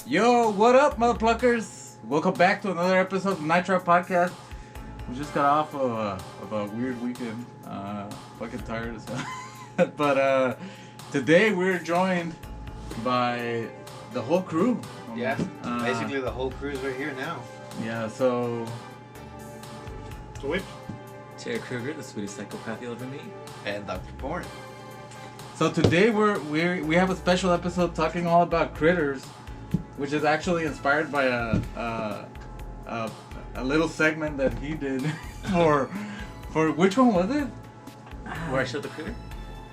Yo, what up, motherfuckers? Welcome back to another episode of Night Trap Podcast. We just got off of a weird weekend. Fucking tired as hell. But today we're joined by the whole crew. Yeah, basically the whole crew's right here now. Yeah, so... Twitch. Terry Kruger, the sweetest psychopath you'll ever meet. And Dr. Porn. So today we have a special episode talking all about critters, which is actually inspired by a little segment that he did for which one was it? Where I showed the critter?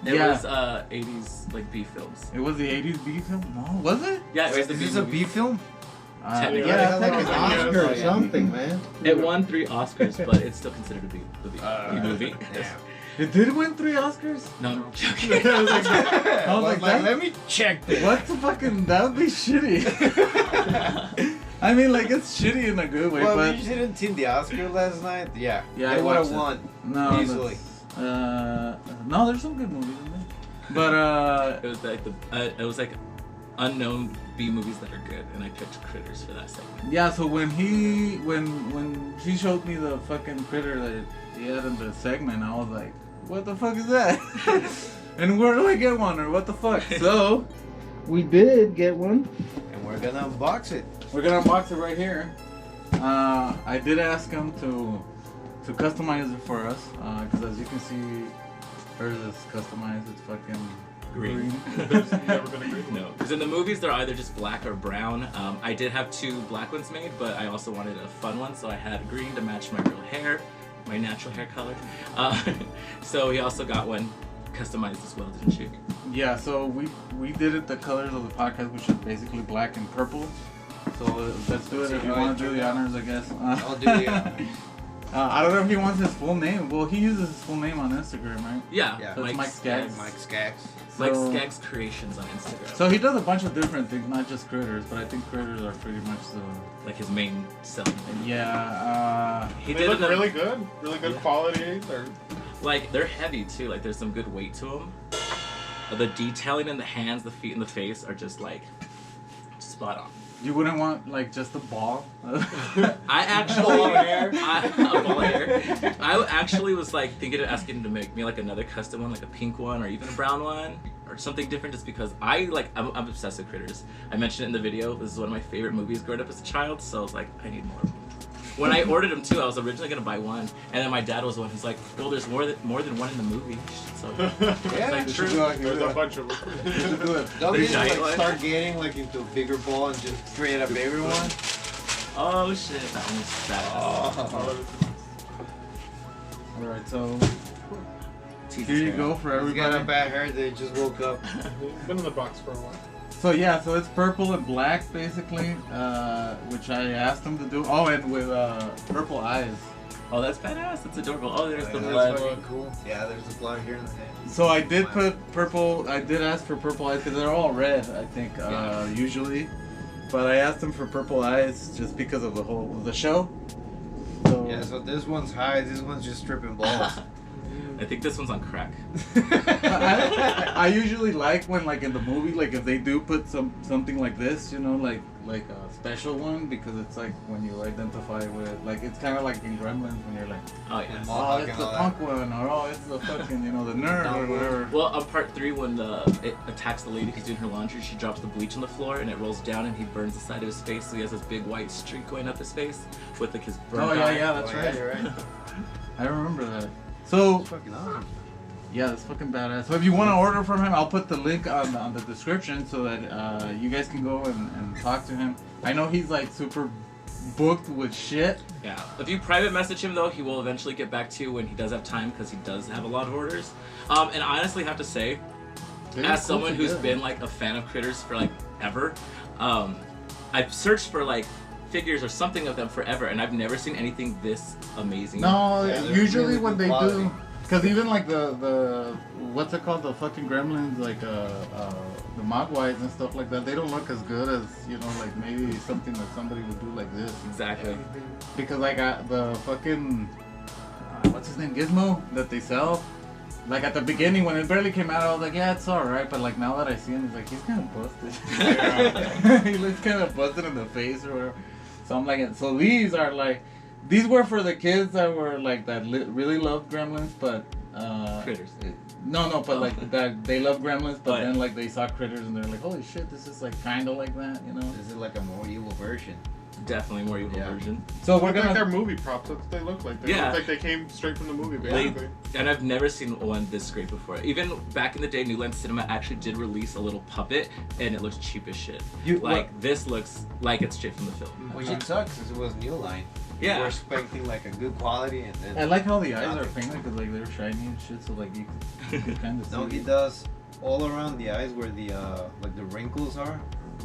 It was 80s like B films. It was the 80s B film? No, was it? Yeah, it was the Is B this a movie. B film? Technically. Yeah, like an Oscar or something, man. It won 3 Oscars, but it's still considered a B movie. Damn. It did win 3 Oscars? No, I'm joking. I was like, let me check this. what the fucking, that would be shitty. I mean, like, it's shitty in a good way, Well, but... you didn't see the Oscar last night? Yeah. Yeah, They I would have watched it. won. No, easily. No, there's some good movies in there. But, It was like unknown B movies that are good, and I picked Critters for that segment. yeah, so when she showed me the fucking critter that he had in the segment, I was like, what the fuck is that? And where do I get one, or what the fuck? So, we did get one. And we're gonna unbox it. We're gonna unbox it right here. I did ask him to customize it for us, because as you can see, hers is customized. It's fucking green. Never been agreed. No, because in the movies they're either just black or brown. I did have 2 black ones made, but I also wanted a fun one, so I had green to match my real hair, my natural hair color. So he also got one customized as well, didn't you? Yeah, so we did it the colors of the podcast, which is basically black and purple. So let's do it if you want to do the honors, I guess. I'll do the I don't know if he wants his full name. Well, he uses his full name on Instagram, right? Yeah, Yeah. So it's Mike Skaggs. Mike Skaggs. Mike So- Skaggs Creations on Instagram. So he does a bunch of different things, not just critters, but I think critters are pretty much the... Like his main selling thing. Yeah, He They did look it really good. Really good quality. They're like they're heavy too. Like there's some good weight to them. The detailing in the hands, the feet, and the face are just like spot on. you wouldn't want, like, just a ball? I actually, Ball hair. A ball hair. I actually was like thinking of asking him to make me like another custom one, like a pink one or even a brown one or something different, just because I'm obsessed with critters. I mentioned it in the video. This is one of my favorite movies growing up as a child, so I was like, I need more of them. When I ordered them too, I was originally gonna buy one, and then my dad was the one who's like, "Well, there's more than one in the movie." So Yeah, like, True. true. there's a bunch of them. Don't They're you just giant, like like- start getting like into a bigger ball and just straight up everyone? Oh shit, that one was badass. Alright, so Teeth here you hair. go for He's got a everybody. bad hair. They just woke up. Been in the box for a while. So yeah, so it's purple and black, basically, which I asked him to do. Oh, and with purple eyes. Oh, that's badass. That's adorable. Oh, there's the That's blood. fucking cool. Yeah, there's the blood here in the head. So I did put purple. I did ask for purple eyes because they're all red, I think, usually. But I asked him for purple eyes just because of the show. So Yeah, so this one's high. This one's just stripping balls. I think this one's on crack. I usually like when, like, in the movie, like, if they do put something like this, you know, like a special one, because it's like when you identify with, like, it's kind of like in Gremlins when you're like, Oh yeah. oh, it's the punk one, or oh, it's the fucking, you know, the nerd or whatever. Well, on part 3, when it attacks the lady who's doing her laundry, she drops the bleach on the floor and it rolls down and he burns the side of his face, so he has this big white streak going up his face with like his burn. Oh yeah, that's Oh, right. Yeah, you're right. I remember that. So That's fucking awesome. yeah, that's fucking badass. So if you want to order from him, I'll put the link on the description so that you guys can go and talk to him. I know he's like super booked with shit. Yeah. If you private message him though, he will eventually get back to you when he does have time, because he does have a lot of orders. And I honestly have to say, as someone who's been like a fan of critters for like ever, I've searched for like figures or something of them forever, and I've never seen anything this amazing. No, Yeah, they're usually really when good they quality. do, Because even like the what's it called, the fucking gremlins, like the mogwais and stuff like that, they don't look as good as, you know, like maybe something that somebody would do like this. Exactly. Because like the fucking what's his name, Gizmo, that they sell. Like at the beginning when it barely came out, I was like, yeah, it's alright. But like now that I see him, he's like, he's kind of busted. He looks kind of busted in the face or whatever. So I'm like, so these were for the kids that were like that really loved Gremlins, but Critters. No, but like that they love Gremlins, but But- then like they saw Critters and they're like, holy shit, this is like kind of like that, you know? This is like a more evil version. Definitely more evil Yeah. version. So we're Look like gonna. their movie props. That's what they look like. They Yeah. look like they came straight from the movie, They, basically. and I've never seen one this great before. Even back in the day, New Line Cinema actually did release a little puppet, and it looks cheap as shit. This looks like it's straight from the film. Which it sucks because it was New Line. Yeah. We're expecting like a good quality and then. I like how the eyes are Nothing. painted because like they're shiny and shit, so like you can kind of see. No, he does all around the eyes where the like the wrinkles are.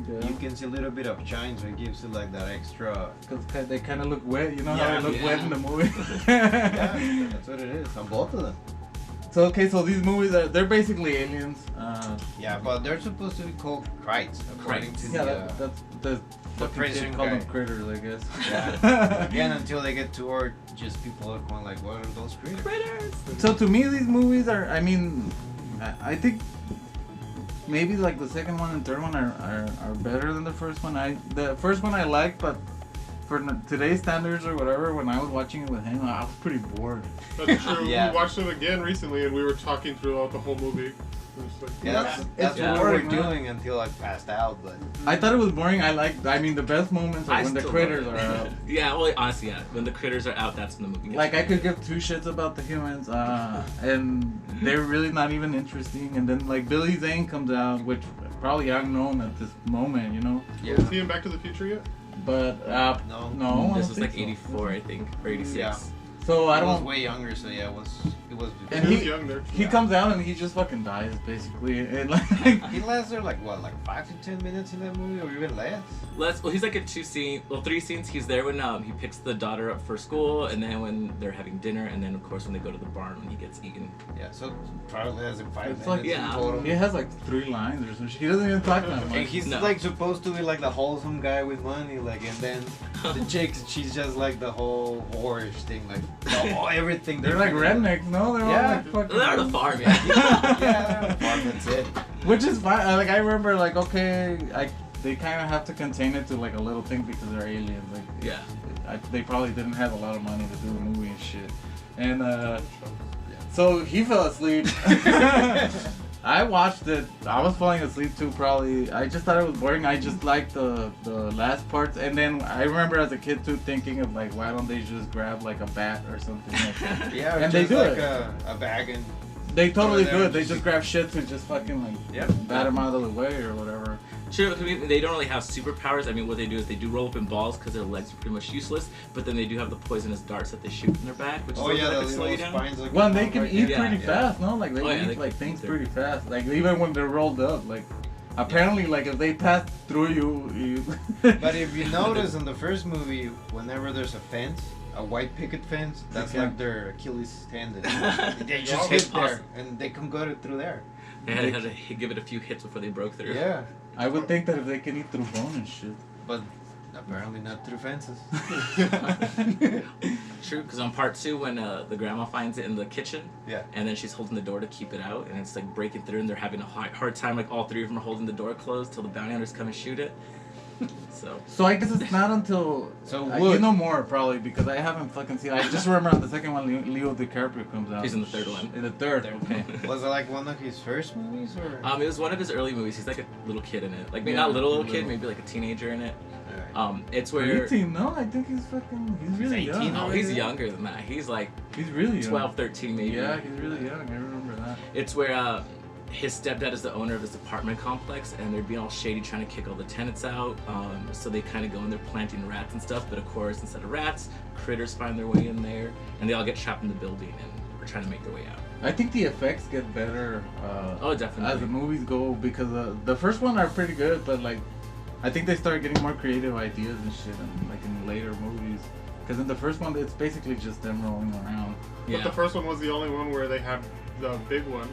Yeah. You can see a little bit of shine, so it gives it like that extra. Because they kind of look wet, you know Yeah, how they look yeah. wet in the movie. Yeah, that's what it is on both of them. So okay, so these movies they're basically aliens. Yeah, but they're supposed to be called Krites, according to Yeah, the. that's the fucking prison shit call them guy. critters, I guess. Yeah. Again, until they get to Earth, just people are going like, what are those critters? Critters! So to me, these movies are. I mean, I think maybe like the second one and third one are better than the first one. The first one I liked, but for today's standards or whatever, when I was watching it with him, I was pretty bored. That's true. Yeah. We watched it again recently, and we were talking throughout the whole movie. It was like, Yeah, that's It's what we boring, were man. doing until I passed out. But I thought it was boring. I mean, the best moments are I when the still critters love are it. out. Yeah, well, honestly, yeah. When the critters are out, that's when the movie gets Like I good. could give two shits about the humans, and they're really not even interesting. And then like Billy Zane comes out, which probably unknown at this moment, you know. yeah, is he in Back to the Future yet? But No. no, I This don't was think like so. 84, I think, or 86. Yeah. So I I was don't. way younger, so yeah, it was. And he he- was young there. He Yeah. comes out and he just fucking dies basically. And like, He lasts there like what, like 5 to 10 minutes in that movie, or even less. Well, he's like in three scenes. He's there when he picks the daughter up for school, and then when they're having dinner, and then of course when they go to the barn when he gets eaten. Yeah, so probably has like 5 it's minutes like Yeah. in total. he has like 3 lines or something. He doesn't even talk that And much. he's No. like supposed to be like the wholesome guy with money, like, and then the chick, she's just like the whole whorish thing, like everything. They're like rednecks, no? They're Yeah. all like fucking. They're on the farm, yeah. Yeah, they're on the farm, that's it. Which is fine. Like I remember, like okay, they kind of have to contain it to like a little thing because they're aliens. Like Yeah. they probably didn't have a lot of money to do a movie and shit. And so he fell asleep. I watched it. I was falling asleep too. Probably. I just thought it was boring. I just liked the last parts. And then I remember as a kid too thinking of like, why don't they just grab like a bat or something like that? Yeah, And they just do like it. a bag and They totally Over there, do it. They just- just grab shit to just fucking like Yep. bat them out of the way or whatever. Sure, I mean, they don't really have superpowers. I mean, what they do is they do roll up in balls because their legs are pretty much useless. But then they do have the poisonous darts that they shoot in their back, which is oh yeah, that the could slow little you down. spines. Like Well, they can right eat there. Yeah, pretty yeah. fast, no? Like they Oh, yeah, eat they like can things eat pretty fast. Like even when they're rolled up, like apparently like if they pass through you. But if you notice in the first movie, whenever there's a fence, a white picket fence, that's Yeah. like their Achilles tendon. They Oh, just hit awesome. there, and they can go through there. They had to give it a few hits before they broke through. Yeah, I would think that if they can eat through bone and shit. but apparently not through fences. True, because on part 2, when the grandma finds it in the kitchen, Yeah. and then she's holding the door to keep it out, and it's like breaking through, and they're having a hard time. Like all 3 of them are holding the door closed till the bounty hunters come and shoot it. So I guess it's not until So you Wood- know more probably because I haven't fucking seen. I just remember on the second one Leo DiCaprio comes out. He's in the third one. In the third, Third. okay. Was it like one of his first movies, or? It was one of his early movies. He's like a little kid in it. Like maybe Yeah, not little little. kid, maybe like a teenager in it. Alright. It's where 18? No, I think he's fucking. He's really 18 young. no, already? he's younger than that. He's like He's really young. 12, 13 maybe. Yeah, he's really young. I remember that. It's where his stepdad is the owner of his apartment complex, and they're being all shady trying to kick all the tenants out. So they kind of go in there planting rats and stuff, but of course, instead of rats, critters find their way in there, and they all get trapped in the building and are trying to make their way out. I think the effects get better Oh, definitely. as the movies go because the first one are pretty good, but like I think they start getting more creative ideas and shit, like in later movies. Because in the first one, it's basically just them rolling around. But the first one was the only one where they had the big one.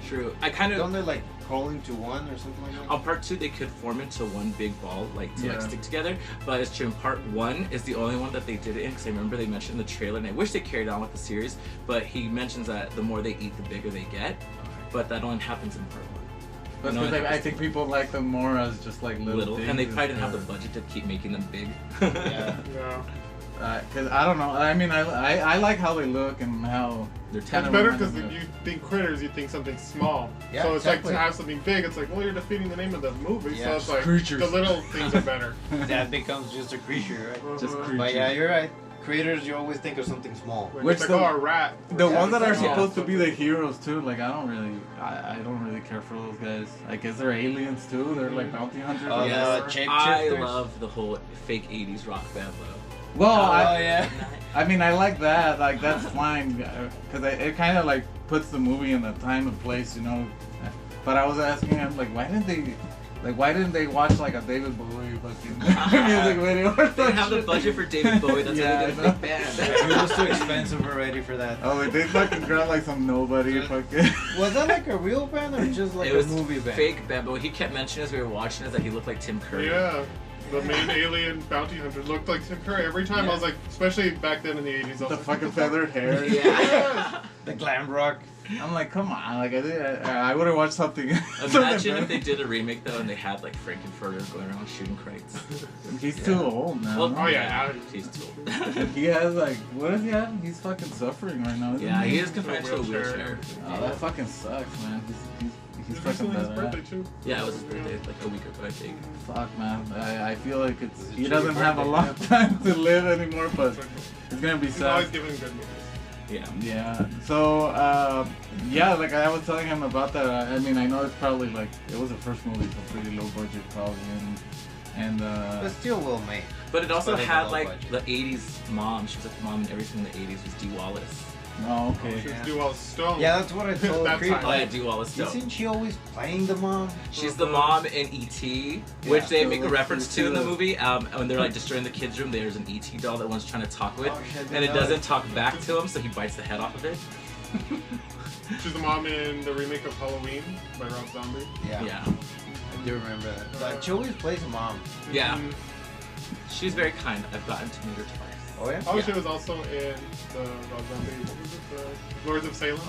True. I kind Don't of. they like crawl into one or something like that? On part 2, they could form into one big ball, like to like Yeah. stick together. But it's true. In part 1 is the only one that they did it in, because I remember they mentioned in the trailer, and I wish they carried on with the series. But he mentions that the more they eat, the bigger they get. But that only happens in part 1. But No, because it I happens- think people like them more as just like little things. And they probably didn't have the budget to keep making them big. Yeah. Yeah. Because I don't know. I mean, I like how they look and how They're It's Kinda better reminds because me of- you think critters, you think something small. Yeah, so it's exactly. like to have something big, it's like, well, you're defeating the name of the movie. Yeah. So it's like Creatures. the little things are better. That becomes just a creature, right? just Uh-huh. creatures. But yeah, you're right. Creators, you always think of something small. Like, Which it's like, the- oh, a rat. The Yeah, ones that are yeah. supposed to be the heroes too, like I don't really care for those guys. I guess they're aliens too. They're like bounty hunters. Oh, Yes. the I shapeshifters? love the whole fake 80s rock band though. Well, Oh, yeah. I mean, I like that. Like that's fine, because it kind of like puts the movie in the time and place, you know. But I was asking him like, why didn't they watch like a David Bowie fucking music video? Or They didn't some have the shit? budget for David Bowie. That's Yeah, why they did I a big band. It was too expensive already for that. Oh, like, they fucking grabbed like some nobody fucking. Was that like a real band or just like It a was movie band? fake band, but what he kept mentioning as we were watching is that he looked like Tim Curry. Yeah. The main alien bounty hunter looked like Tim Curry. Every time I was like, especially back then in the 80s, I was The like, fucking feathered hair. Yeah. The glam rock. I'm like, come on, like I would have watched something. Imagine if they did a remake though and they had like Frankenfurter going around shooting crates. He's too old now. Well, oh yeah, He's too old. And he has like, what does he have? He's fucking suffering right now. Isn't Yeah, he he? is confined to a wheelchair. Oh, that fucking sucks, man. He's It's fucking recently his bad. birthday too. Yeah, it was his birthday like a week ago, I think. Fuck, man. I feel like It's a he shitty doesn't have a birthday, long yeah. time to live anymore, but it's gonna be He's always sad. giving good movies. Yeah. Yeah. So, yeah, like I was telling him about that. I mean, I know it's probably like it was the first movie, so pretty low budget probably, and But still well made. But it also Despite the had low like budget. the 80s mom. She was like the mom in everything in the 80s was Dee Wallace. oh, okay. Should Yeah. do all stone. Yeah, that's what I told That Creep. time. Oh yeah, Dee Wallace. Dope. Isn't she always playing the mom? She's the mom in E.T., which Yeah. they make a So reference to in the too. movie. When they're like destroying the kids' room, there's an E.T. doll that one's trying to talk with, Oh, shit, and it no. doesn't talk back to him, so he bites the head off of it. She's the mom in the remake of Halloween by Rob Zombie. Yeah. Yeah. I do remember that. Like, she always plays mom. Yeah. Mhm. She's very kind. I've gotten to meet her twice. Oh, yeah? Oh, Yeah. she was also in the Rob Zombie. What was it? The Lords of Salem.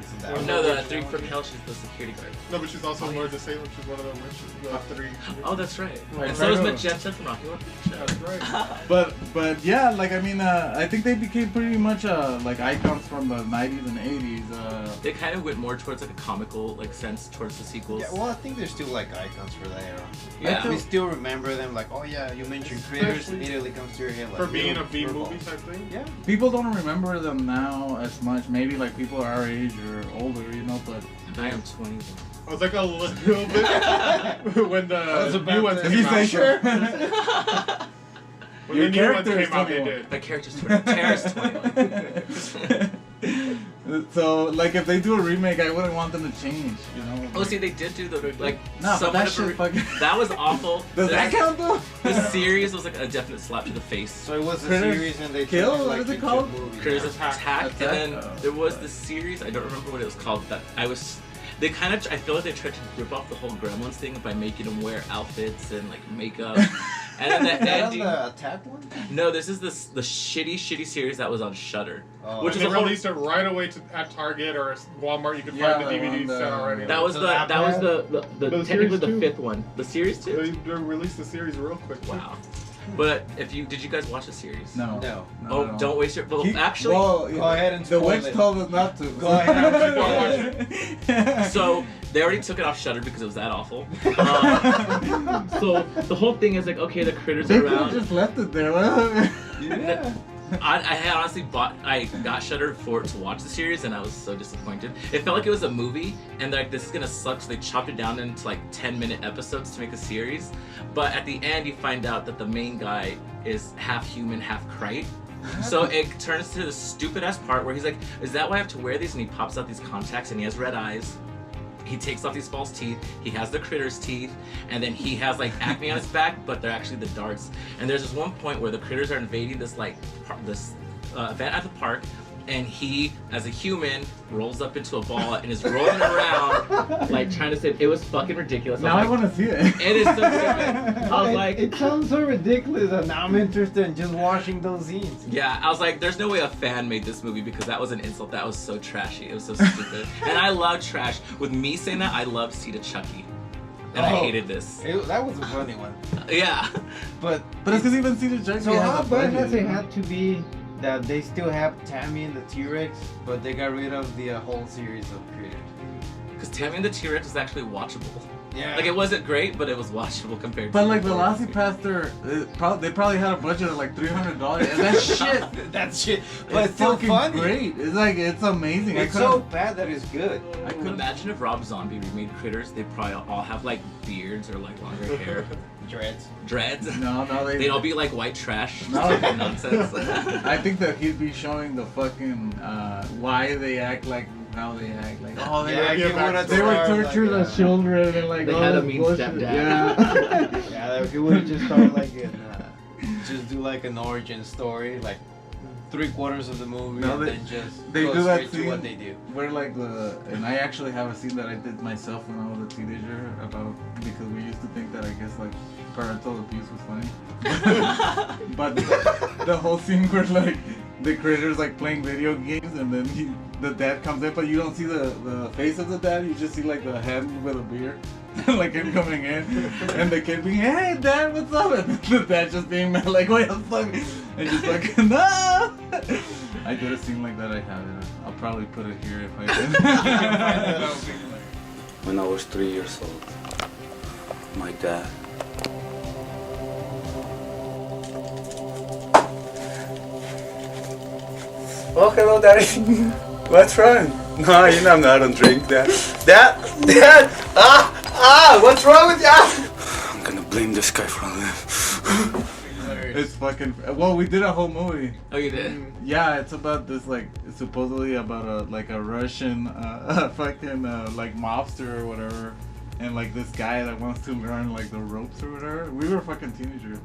Isn't Well, that No, the the original Three from one. Hell, she's the security guard. No, but she's also Oh, in Lords of Salem. She's one of the witches. The three. Oh, that's right. Right, And so is right. Magenta from Rocky Horror Picture That's right. But yeah, like I mean, I think they became pretty much like icons from the 90s and 80s. They kind of went more towards like a comical like sense towards the sequels. Yeah, well, I think they're still like icons for that era. Yeah. We still remember them, like, oh yeah, you mentioned critters, Especially immediately comes to your head. Like, For being a little B furballs. movie type thing. Yeah. People don't remember them now as much. Maybe like people our age or older, you know. But I am 21. I was like a little bit when I was the about new ones to- came Is he out. sure? When Your the new ones character is came out, they 21. did. My character's 20. Tara's 21. So like if they do a remake, I wouldn't want them to change, you know. Oh, see, they did do the like. No, but somewhat that of a shit fucking. that was awful. Does that count though? The series was like a definite slap to the face. So it was a Critters series and they Kill? turned it, What like, is it into a called? movie. Critters Attack. Attack, Attack? and then Oh, there was fuck. the series. I don't remember what it was called. That I was. They kind of. I feel like they tried to rip off the whole Gremlins thing by making them wear outfits and like makeup. And then Is the that on ending. the attack one? No, this is the shitty series that was on Shudder. Oh. Which And is they a whole- released it right away at Target or Walmart. You could Yeah, find the the DVD one, set already. That was So the that that was bad? the But the technically series the too. fifth one. The series too. They released the series real quick. too. Wow. But if you did you guys watch the series? No. No. Oh, no. don't waste your. Well, Keep- actually. well, Go ahead and The spoil witch it. told us not to. Go ahead. Don't watch So they already took it off Shudder because it was that awful. So the whole thing is like, okay, the critters They are could have around. just left it there. Yeah. I had honestly I got Shudder for to watch the series and I was so disappointed. It felt like it was a movie and they're like, this is gonna suck, so they chopped it down into like 10-minute episodes to make a series. But at the end you find out that the main guy is half human, half krite. So it turns to the stupid ass part where he's like, is that why I have to wear these? And he pops out these contacts and he has red eyes. he takes off these false teeth. He has the critter's teeth, and then he has like acne on his back, but they're actually the darts. And there's this one point where the critters are invading this like event at the park, and he, as a human, rolls up into a ball and is rolling around, like trying to say it was fucking ridiculous. Now I want to see it. It is so stupid. I was like, it sounds so ridiculous, and now I'm interested in just watching those scenes. yeah, I was like, there's no way a fan made this movie because that was an insult. That was so trashy. It was so stupid. And I love trash. With me saying that, I love Seed of Chucky. And I hated this. That was a funny one. Yeah. But it's because even Seed of Chucky so how has a bad budget. does it have to be that they still have Tammy and the T-Rex, but they got rid of the whole series of critters? Because Tammy and the T-Rex is actually watchable. Yeah. Like, it wasn't great, but it was watchable compared to... But like Velocipastor, they probably had a budget of like $300, and that shit, That's shit. But it's it's still fucking funny. great. It's like it's amazing. It's so bad that it's good. I couldn't. Imagine if Rob Zombie remade Critters, they'd probably all have like beards or like longer hair. Dreads. No, They'd all be like white trash. No. Fucking nonsense. I think that he'd be showing the fucking why they act like how they act. Like, oh, they were tortured as children and like They all had a this mean bullshit. stepdad. Yeah. Yeah, if you would have just started like just do like an origin story, like 3/4 of the movie, No, and they- then just they go do that straight to scene what they do. Where like and I actually have a scene that I did myself when I was a teenager about because we used to think that I guess like parental abuse was funny, but the whole scene where like the critters like playing video games and then the dad comes in, but you don't see the face of the dad, you just see like the hand with a beer. Like him coming in and the kid being, hey dad, what's up? And the dad just being mad like, what the fuck? And just like, no! I did a scene like that, I have it. I'll probably put it here if I can. When I was 3 years old, my dad oh, hello, Daddy. What's wrong? No, you know I don't drink that. Dad! What's wrong with you? I'm gonna blame this guy for all this. It's fucking. Well, we did a whole movie. Oh, you did? Yeah, it's about this like supposedly about a Russian fucking like mobster or whatever, and like this guy that wants to learn like the ropes or whatever. We were fucking teenagers,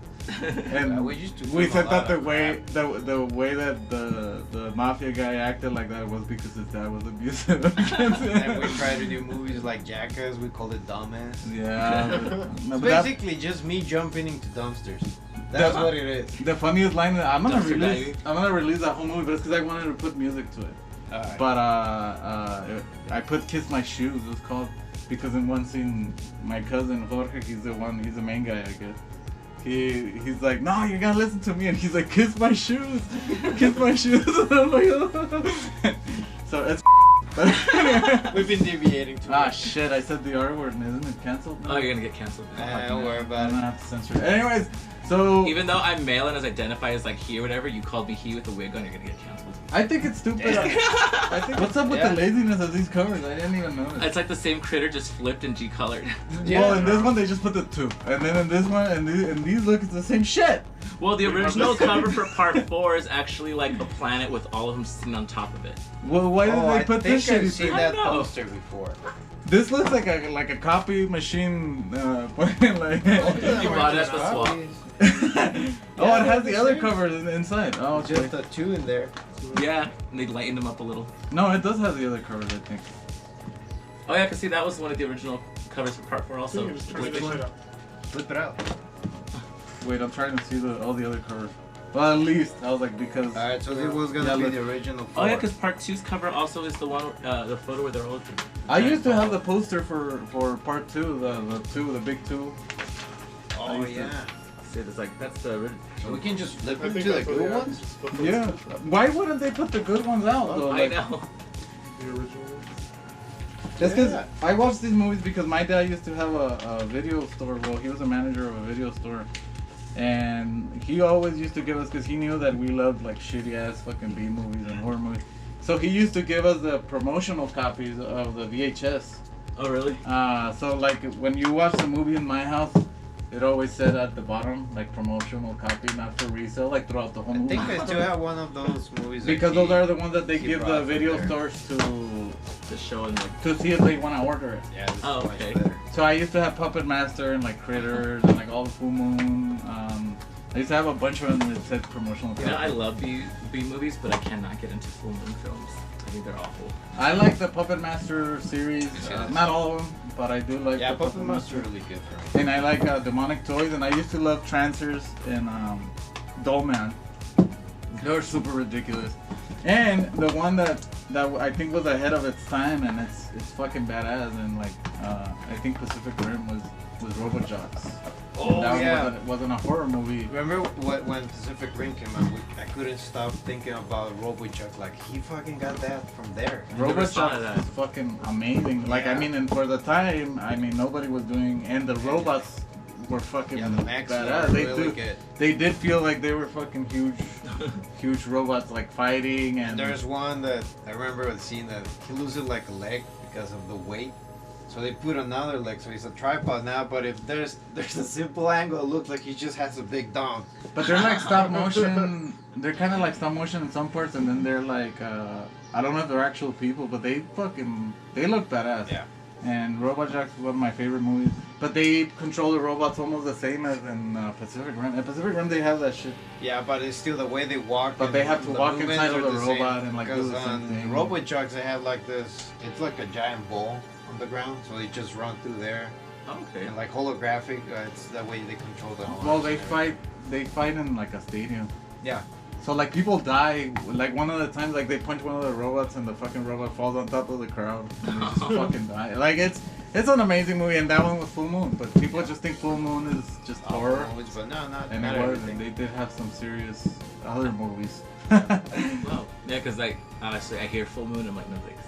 and we used to we film said a that lot the of way the way that the mafia guy acted like that was because his dad was abusive. And we tried to do movies like Jackass, we called it Dumbass. Yeah, It's but that's- basically just me jumping into dumpsters. That's what it is. the funniest line that I'm gonna Dumpster release that whole movie, but it's because I wanted to put music to it. Alright. But I put "Kiss My Shoes." It was called because in one scene, my cousin Jorge, he's the main guy, I guess. He's like, no, you gotta listen to me, and he's like, kiss my shoes, kiss my shoes. And I'm like, oh. So it's. We've been deviating too much. Shit! I said the R word, and isn't it canceled? Oh, you're gonna get canceled. Don't worry I'm about gonna it. have to censor it. Anyways, so Even though I'm male and as identify as like he or whatever, you called me he with a wig on, you're gonna get canceled. I think it's stupid. I think what's up with the laziness of these covers? I didn't even notice. It's like the same critter just flipped and G-colored. Well, in this one they just put the 2, and then in this one and these look it's the same shit. Well, the original cover for part 4 is actually like a planet with all of them sitting on top of it. Well, why did I they put think this shit? I've seen I that don't know. poster before. This looks like a copy machine. Like. You bought it at the swap. Oh, it has the other covers inside. Oh, okay. Just a 2 in there. Yeah, and they lightened them up a little. No, it does have the other covers, I think. Oh yeah, I can see that was one of the original covers for part 4 also. You just turn Which this one? shit up. Flip it out. Wait, I'm trying to see all the other covers. Well, at least I was like because. Alright, so this was gonna Yeah, be look. the original 4. Oh yeah, because part 2's cover also is the one, the photo where they're all. I used to have the poster for part 2, the big 2. Oh used to- yeah. See, it's like that's the original. So we can just flip I into think the that's what good they ones? just put those Yeah. pictures. Why wouldn't they put the good ones out though? I know. The original ones. That's because Yeah. I watched these movies because my dad used to have a video store. Well, he was a manager of a video store, and he always used to give us because he knew that we loved like shitty ass fucking B movies and horror movies. So he used to give us the promotional copies of the VHS. Oh really? So like when you watch the movie in my house, it always said at the bottom, like promotional copy, not for resale, like throughout the whole I movie. think I still have one of those movies. that Because he- those are the ones that they he give the brought from video there. stores The show and like. to see if they want to order it. Yeah, this is Oh, much okay. better. So I used to have Puppet Master and like Critters and like all the Full Moon. I used to have a bunch of them that said promotional You know, I copy. love B movies, but I cannot get into full moon films. I think they're awful. I like the Puppet Master series, not all of them, but I do like Yeah, the Puppet Master really good for me. And I like Demonic Toys, and I used to love Trancers and Dollman. They were super ridiculous. And the one that I think was ahead of its time, and it's fucking badass, and like I think Pacific Rim was RoboJocks. Oh, that yeah. wasn't a horror movie. Remember when Pacific Rim came out? I couldn't stop thinking about RoboChuck. Like he fucking got that from there. never saw RoboJocks that. is fucking amazing. Like I Yeah. mean, and for the time, I mean nobody was doing, and the robots were fucking Yeah, the mechs badass. were They really do. good. They did feel like they were fucking huge robots like fighting and. And there's one that I remember the scene that he loses like a leg because of the weight. So they put another leg, so he's a tripod now. But if there's a simple angle, it looks like he just has a big dong. But they're like stop motion. They're kind of like stop motion in some parts, and then they're like I don't know if they're actual people, but they look badass. Yeah. And RoboJocks is one of my favorite movies. But they control the robots almost the same as in Pacific Rim. In Pacific Rim, they have that shit. Yeah, but it's still the way they walk. But and they have to the walk movements inside of are the same. robot and, like, do Because the same on thing. RoboChucks, they have like this. It's like a giant ball on the ground, so they just run through there. Okay. And like holographic, it's the way they control the arms. Well, they and everything. fight in like a stadium. Yeah. So like people die. Like one of the times, like they punch one of the robots and the fucking robot falls on top of the crowd and they just fucking die. Like it's an amazing movie, and that one was Full Moon. But people just think Full Moon is just horror, Movies, but no, and not it was. everything. And they did have some serious other movies. Wow. Yeah, because like honestly, I hear full moon. I'm like, no thanks.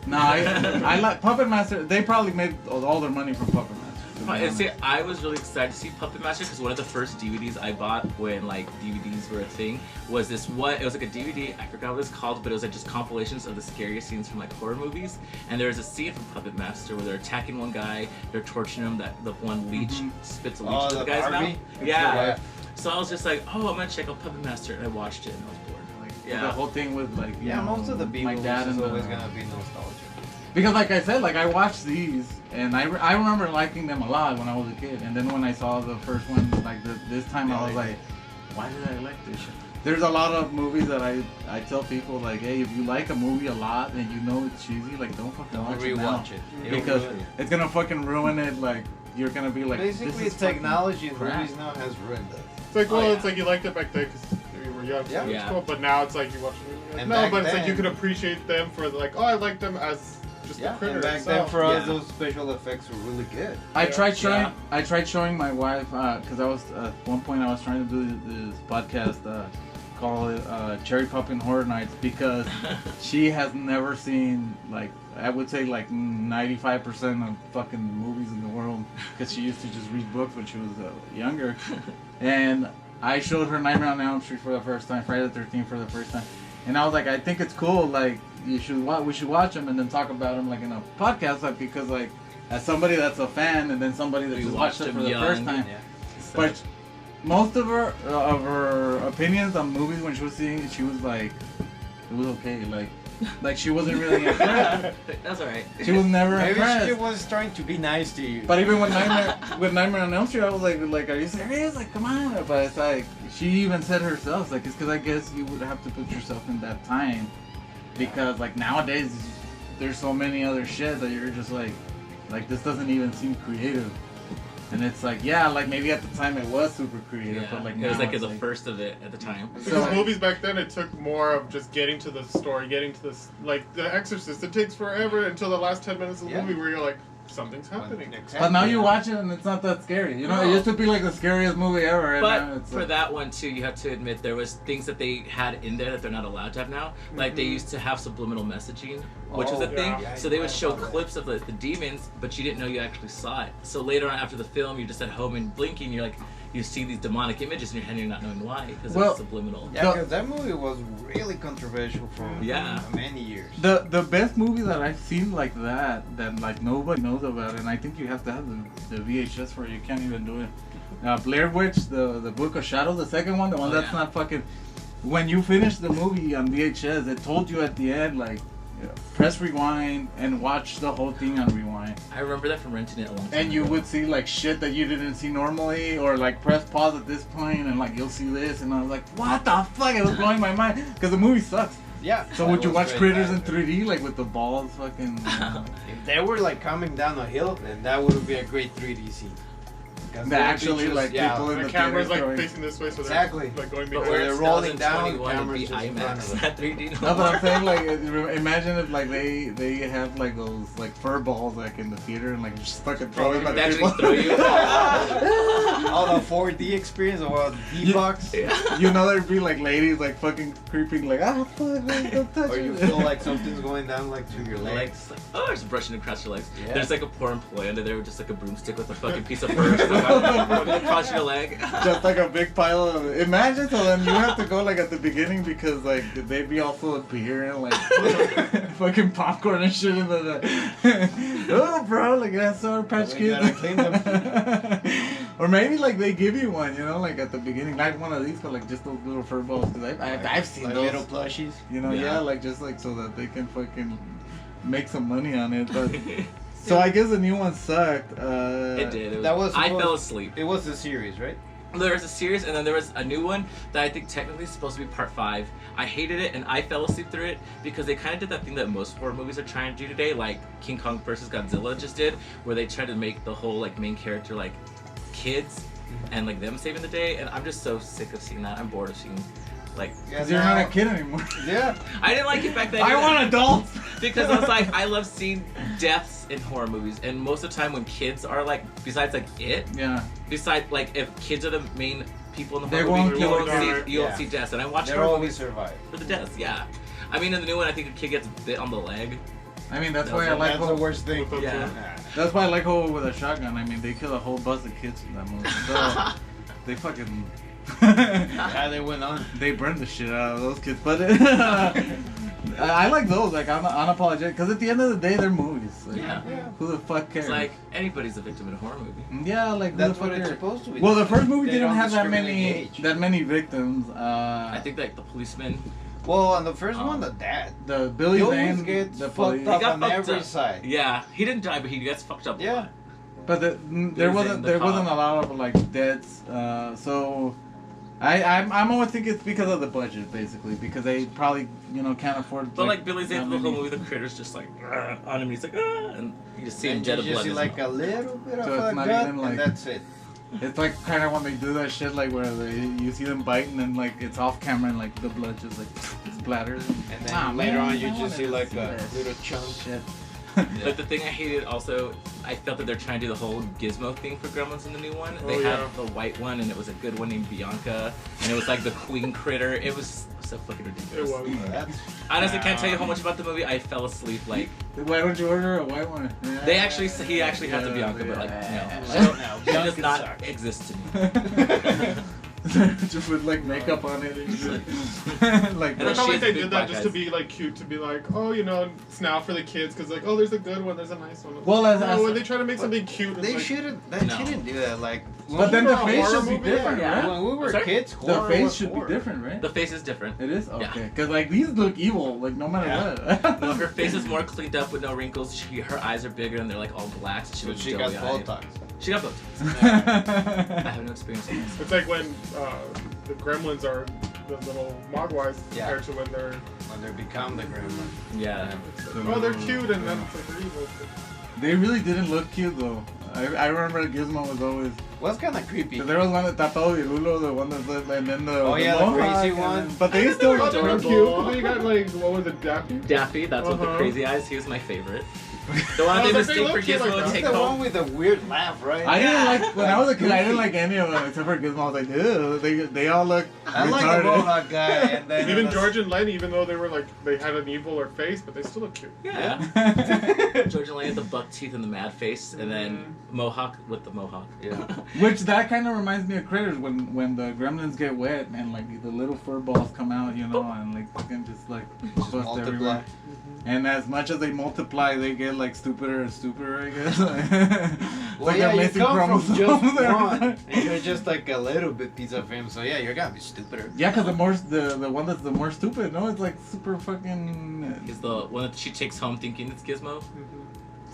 No, I like Puppet Master. They probably made all their money from Puppet Master. to be And honest. see, I was really excited to see Puppet Master because one of the first DVDs I bought when like DVDs were a thing was this one. It was like a DVD. I forgot what it was called, but it was like just compilations of the scariest scenes from like horror movies. And there was a scene from Puppet Master where they're attacking one guy, they're torturing him. That the one leech spits a leech Oh, into the the guy's Barbie? mouth. It's Yeah. the So I was just like, oh, I'm gonna check out Puppet Master, and I watched it and I was bored. Like, The yeah. whole thing with like you Yeah, know, most of the B my movies dad is and always the- gonna be nostalgia. Because like I said, like I watched these and I remember liking them a lot when I was a kid, and then when I saw the first one like this time I was like, why did I like this shit? There's a lot of movies that I tell people like, hey, if you like a movie a lot and you know it's cheesy, like don't fucking Don't watch it now. rewatch it. It'll Because ruin it. it's gonna fucking ruin it. Like you're gonna be like, this Basically, is fucking technology in crap. movies now has ruined it. It's like, Oh, well, yeah. it's like you liked it back then because you were young, so Yeah. it was Yeah. cool. But now it's like you watch a movie, you're like, And no, back but it's like you then- could appreciate them for like, oh, I like them as just the critter and back then itself. for us, Yeah. those special effects were really good. I Yeah. tried showing Yeah. I tried showing my wife because I was at one point I was trying to do this podcast called Cherry Popping Horror Nights because she has never seen like I would say like 95% of fucking movies in the world because she used to just read books when she was younger, and I showed her Nightmare on Elm Street for the first time, Friday the 13th for the first time, and I was like, I think it's cool, like we should watch them and then talk about them like in a podcast, like because like as somebody that's a fan and then somebody that We just watched it watched for them the first young. time, Yeah. So- but most of her opinions on movies when she was seeing it, she was like, it was okay, like she wasn't really impressed. That's alright. She was never Maybe impressed. she was trying to be nice to you. But even with Nightmare on Elm Street, I was like, are you serious? Like, come on. But it's like, she even said herself, like, it's because I guess you would have to put yourself in that time. Because, like, nowadays, there's so many other shit that you're just like, this doesn't even seem creative. And it's like, yeah, like, maybe at the time it was super creative, Yeah. but, like, it was now like it's the first of it at the time. Because So- movies back then, it took more of just getting to the story, getting to this, like The Exorcist. It takes forever until the last 10 minutes of the Yeah. movie where you're like, something's happening. But now you watch it and it's not that scary. You know, it No. used to be like the scariest movie ever. And now But it's for like, that one too, you have to admit there was things that they had in there that they're not allowed to have now. Like they used to have subliminal messaging, which was a Oh, thing. yeah. So they would Yeah, show I saw that. clips of the demons, but you didn't know you actually saw it. So later on after the film, you're just at home and blinking. You're like, you see these demonic images in your head, and you're not knowing why because Well, it's subliminal. Yeah, because that movie was really controversial for Yeah. many years. the best movie that I've seen like that like nobody knows about, and I think you have to have the VHS for it. You can't even do it. Blair Witch, the Book of Shadows, the second one, the one Oh, that's yeah. not fucking. When you finish the movie on VHS, it told you at the end like, press rewind and watch the whole thing on rewind. I remember that from renting it a long time And you ago. would see like shit that you didn't see normally, or like press pause at this point and like you'll see this, and I was like, what the fuck? It was blowing my mind because the movie sucks. Yeah. So that would you was watch very Critters in bad. 3D like with the balls fucking? If they were like coming down a hill, then that would be a great 3D scene. Because That they would be actually, just- like, people in The the camera's theater like going- facing this way, so Exactly. they're like going But behind. where they're it's rolling down, 2021 cameras it'd be just in front IMAX, of not 3D. No, but I'm saying like, imagine if like they have like those like fur balls like in the theater and like just fucking throw them at They people. actually throw you. All the 4D experience or the D-Box. You know there'd be like ladies like fucking creeping like fuck, like, don't touch Or it. you feel like something's going down like to your legs. Like, oh, there's brushing across your legs. Yeah. There's like a poor employee under there with just like a broomstick with a fucking piece of fur across your leg. Just like a big pile of. Imagine, so then you have to go like at the beginning because like they'd be all full of beer and like fucking popcorn and shit in the. Oh, bro, like that's Sour Patch You Kids. gotta clean them. Or maybe like they give you one, you know, like at the beginning, not one of these, but like just those little fur balls. Cause I've seen like those. little plushies. You know, Yeah. yeah, like just like so that they can fucking make some money on it. But so I guess the new one sucked. It did. It was, That was I supposed- fell asleep. It was the series, right? There was a series, and then there was a new one that I think technically is supposed to be part 5. I hated it, and I fell asleep through it because they kind of did that thing that most horror movies are trying to do today, like King Kong vs. Godzilla just did, where they tried to make the whole like main character like kids and like them saving the day. And I'm just so sick of seeing that. I'm bored of seeing like. Because you're not a kid anymore. Yeah. I didn't like it back then. I either. want adults. Because I was like, I love seeing deaths in horror movies, and most of the time when kids are like, besides like it, Yeah. besides like if kids are the main people in the They horror won't movie, you kill won't them. see you Yeah. won't see deaths, and I watch They're horror always movies survive. for the deaths. Yeah, I mean in the new one, I think a kid gets bit on the leg. I mean that's No, why I so like That's the how, worst thing. Yeah. that's why I like how with a shotgun. I mean they kill a whole bus of kids in that movie. So they fucking. Yeah, they went on. They burned the shit out of those kids, but I like those. Like I'm unapologetic because at the end of the day, they're movies. Like, Yeah. Who the fuck cares? It's like anybody's a victim in a horror movie. Yeah, like who That's the what fuck it's cares? supposed to be. Well, the first movie They didn't don't have that many discriminate age. victims. I think like the policeman. Well, on the first one, the dad. the Billy He always Zane, gets the fucked police. up got on fucked every up. side. Yeah, he didn't die, but he gets fucked up. A Yeah. lot. But there Billy wasn't Zane, the there cop. wasn't a lot of like deaths. So I'm always think it's because of the budget basically because they probably can't afford. But like Billy Zane, that the whole many. movie, the critters just like on him. He's like, and you just see him And jet you of just blood. see in his like mouth. a little bit of So it's a not gut, even, like- and that's it. It's like kind of when they do that shit like where you see them bite and then like it's off camera and like the blood just like splatters. And then Ah, later man, on, you I just wanted see to like see a that. little chunk. Shit. But the thing I hated also, I felt that they're trying to do the whole gizmo thing for Gremlins in the new one. Oh, They yeah. have the white one, and it was a good one named Bianca, and it was like the queen critter. It was so fucking It ridiculous. was. That's I honestly can't tell you how much about the movie. I fell asleep like Why don't you order a white one? Yeah. they actually. He actually had the Yeah, Bianca, but like yeah. no, No, she does Bianca not sucks. exist to me. Just with like makeup on it and shit. like And I then felt she like has they big did black that just to eyes. be like cute, to be like, oh, it's now for the kids, because like, oh, there's a good one, there's a nice one. Well, as- no, when as- they try to make something cute, it's they like, shouldn't. They No. shouldn't do that. Like, But then the For a face horror should be movie, different, yeah. right? when we were Sorry? kids, The horror face was should be horror. different, right? The face is different. It is? Yeah. Okay. Because, like, these look evil, like, no matter Yeah. what. No, her face is more cleaned up with no wrinkles. Her eyes are bigger and they're like all black. So she So looks she got doughy-eyed. Botox. She got Botox. I have no experience in this. it's like when the gremlins are the little mogwais Yeah. compared to when they're, When they become the grandma. Yeah. oh, they're cute, and then it's like they're evil. They really didn't look cute, though. I remember Gizmo was always... Was kind of creepy. There was one that Tapado Virulo, the one that's... And then the... Oh, yeah, the Mohawk, crazy and one. then- But they still Oh, look they were adorable. cute. Then you got like, what was it, Daffy? Daffy, that's with the Uh-huh. crazy eyes. He was my favorite. The one I they was like, mistake they for look cute Gizmo like and that. take the one home. with the weird laugh, right? I didn't like... When I was a kid, I didn't Goofy. like any of them except for Gizmo. I was like, ew. They all look I like retarded. the Mohawk guy, and then Even George and Lenny, even though they were like, they had an evil face, but they still look cute. Yeah. George and Lane had the buck teeth and the mad face, and then Mohawk with the Mohawk. Yeah. Which that kind of reminds me of Critters when the gremlins get wet and like the little fur balls come out, and like fucking just like bust multiply. everywhere. And as much as they multiply, they get get like stupider and stupider, I guess. Well, Like yeah, a you missing come from chromosome just there. one, and you're just like a little bit piece of him. So yeah, you're gonna be stupider. Yeah, because the one that's the more stupid, no, it's like super fucking. He's the one that she takes home thinking it's Gizmo,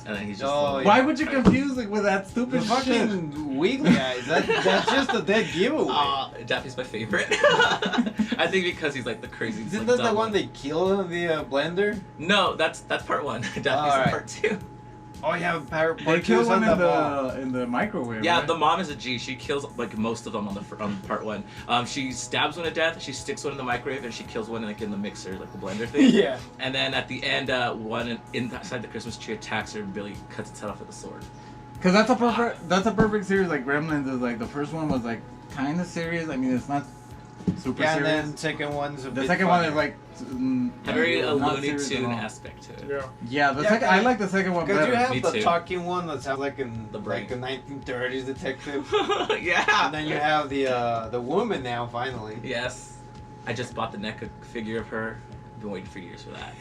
and then he's just. Oh, like, yeah. Why would you confuse it with that The stupid shit? fucking wiggly eyes. That's just a dead giveaway. Daffy's my favorite. I think because he's like the crazy. Isn't like, that the dumb one they kill in the blender? No, that's part one. Daffy's Alright. part two. Oh yeah, part They kill two's one on in ball. the microwave. Yeah, right? the mom is a G. She kills like most of them on part one. She stabs one to death. She sticks one in the microwave, and she kills one like in the mixer, like the blender thing. Yeah. And then at the end, one inside the Christmas tree attacks her, and Billy cuts its head off with a sword. Cause that's a perfect series. Like Gremlins is like the first one was like kind of serious. I mean, it's not super Yeah, and serious. then second one's a The bit second one funnier. is like Very a not Looney serious at Tune all. aspect to it. Yeah. Yeah, the Yeah, second I like the second one Because you better. have Me the too. talking one that sounds like The brain. like a 1930s detective, Yeah. and then you have the woman now finally. Yes. I just bought the NECA figure of her. I've been waiting for years for that.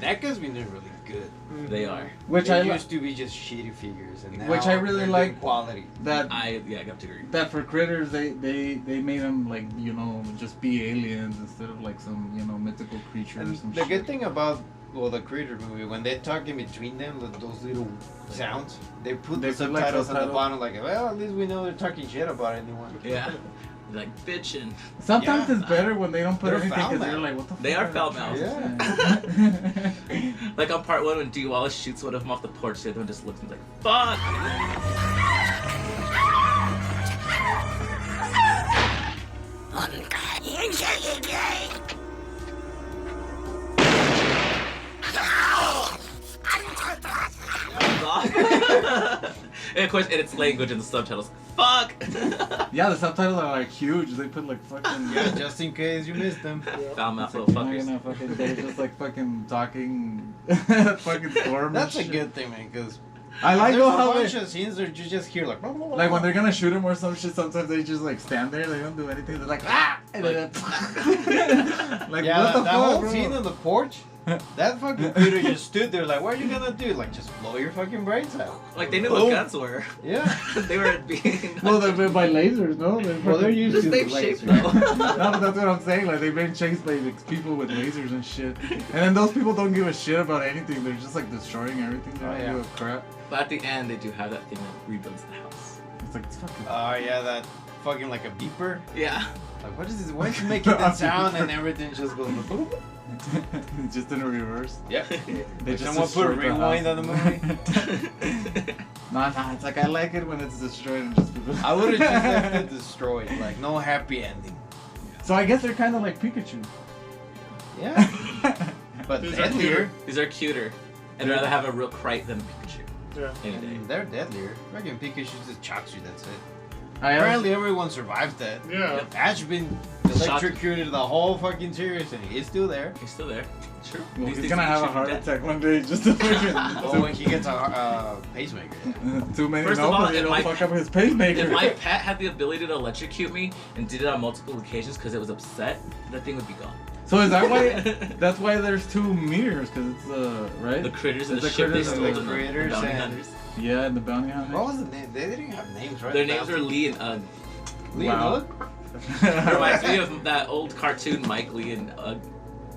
NECA's been doing really good. They are. Which They I used to be just shitty figures, and now Which I really they're like. good quality. that I got to agree. that for critters they made them like just be aliens instead of like some mythical creature or And some the shit. good thing about the Creator movie, when they talk in between them, those little sounds, they put They the put, like, subtitles at the subtitles. bottom, like, well, at least we know they're talking shit about anyone. Yeah. Like bitchin'. Sometimes Yeah. it's better when they don't put They're anything because they're foul-mouthed. like, what the fuck? They are they foul-mouthed. saying? Like on part one when Dee Wallace shoots one of them off the porch, the other one just looks and is like, fuck! And of course, in its language and the subtitles, fuck! Yeah, the subtitles are like huge. They put like fucking. Yeah, just in case you missed them. Foul mouth It's like, little you're fuckers. not gonna fucking, they're just like fucking talking fucking storm. That's a and shit. good thing, man, because I like there's a how bunch they, of scenes that you just hear like, like when they're gonna shoot him or some shit. Sometimes they just like stand there. They don't do anything. They're like ah, and then like yeah, what the that fuck, whole bro? scene on the porch, that fucking Peter just stood there like, what are you gonna do? Like, just blow your fucking brains out. Like, they knew Oh. what guns were. Yeah. They were being... Well, they're by lasers, no? Well, they're used the to same the shape, lasers. though. No, but that's what I'm saying. Like they've been chased by like, people with lasers and shit, and then those people don't give a shit about anything. They're just like destroying everything. They Oh, don't yeah. give a crap. But at the end, they do have that thing that rebuilds the house. It's like it's fucking. Oh, yeah, that fucking like a beeper. Yeah. Like, what is this? Why is it making that sound and everything just goes boop? Just in reverse. Yep. They Like someone put a destroyed the rewind house. on the movie. Nah, it's like I like it when it's destroyed and just. I would have just left it destroyed. Like, no happy ending. So I guess they're kind of like Pikachu. Yeah. But These are deadlier. These are cuter. I'd rather have a real Krite than a Pikachu. Yeah. Any day. And they're deadlier. Fucking Pikachu just chops you, that's it. I Apparently everyone survived that. Yeah. Ash been electrocuted the whole fucking series and he's still there. He's still there. True. Well, These he's things gonna are have a shooting heart death. attack one day just to Oh, when he gets a pacemaker. Too many. First of all, Nobody if will my- fuck up his pacemaker. If my pet had the ability to electrocute me and did it on multiple occasions because it was upset, that thing would be gone. So is that why? That's why there's two meteors, because it's right. The critters and It's the ship they critters and stole. the The critters bounty and- hunters. Yeah, and the bounty hunter. What was the name? They didn't have names, right? Their names are Lee and Ugg. Leonard? It reminds me of that old cartoon Mike, Lee, and Ugg.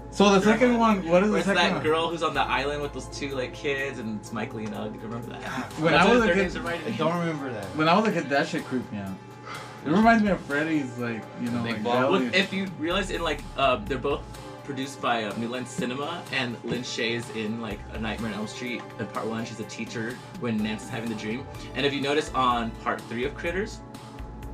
So the second one, what is the Where's second that one? girl who's on the island with those two like kids, and it's Mike, Lee, and Ugg. Remember that? When That's I what was a their kid- names reminded I me. don't remember that. When I was a kid, that shit creeped me out. It reminds me of Freddy's, like Big like ball. belly. Look, if you realize in like they're both produced by New Line Cinema, and Lynn Shay's in like A Nightmare on Elm Street. In part 1, she's a teacher when Nancy's having the dream. And if you notice on part 3 of Critters,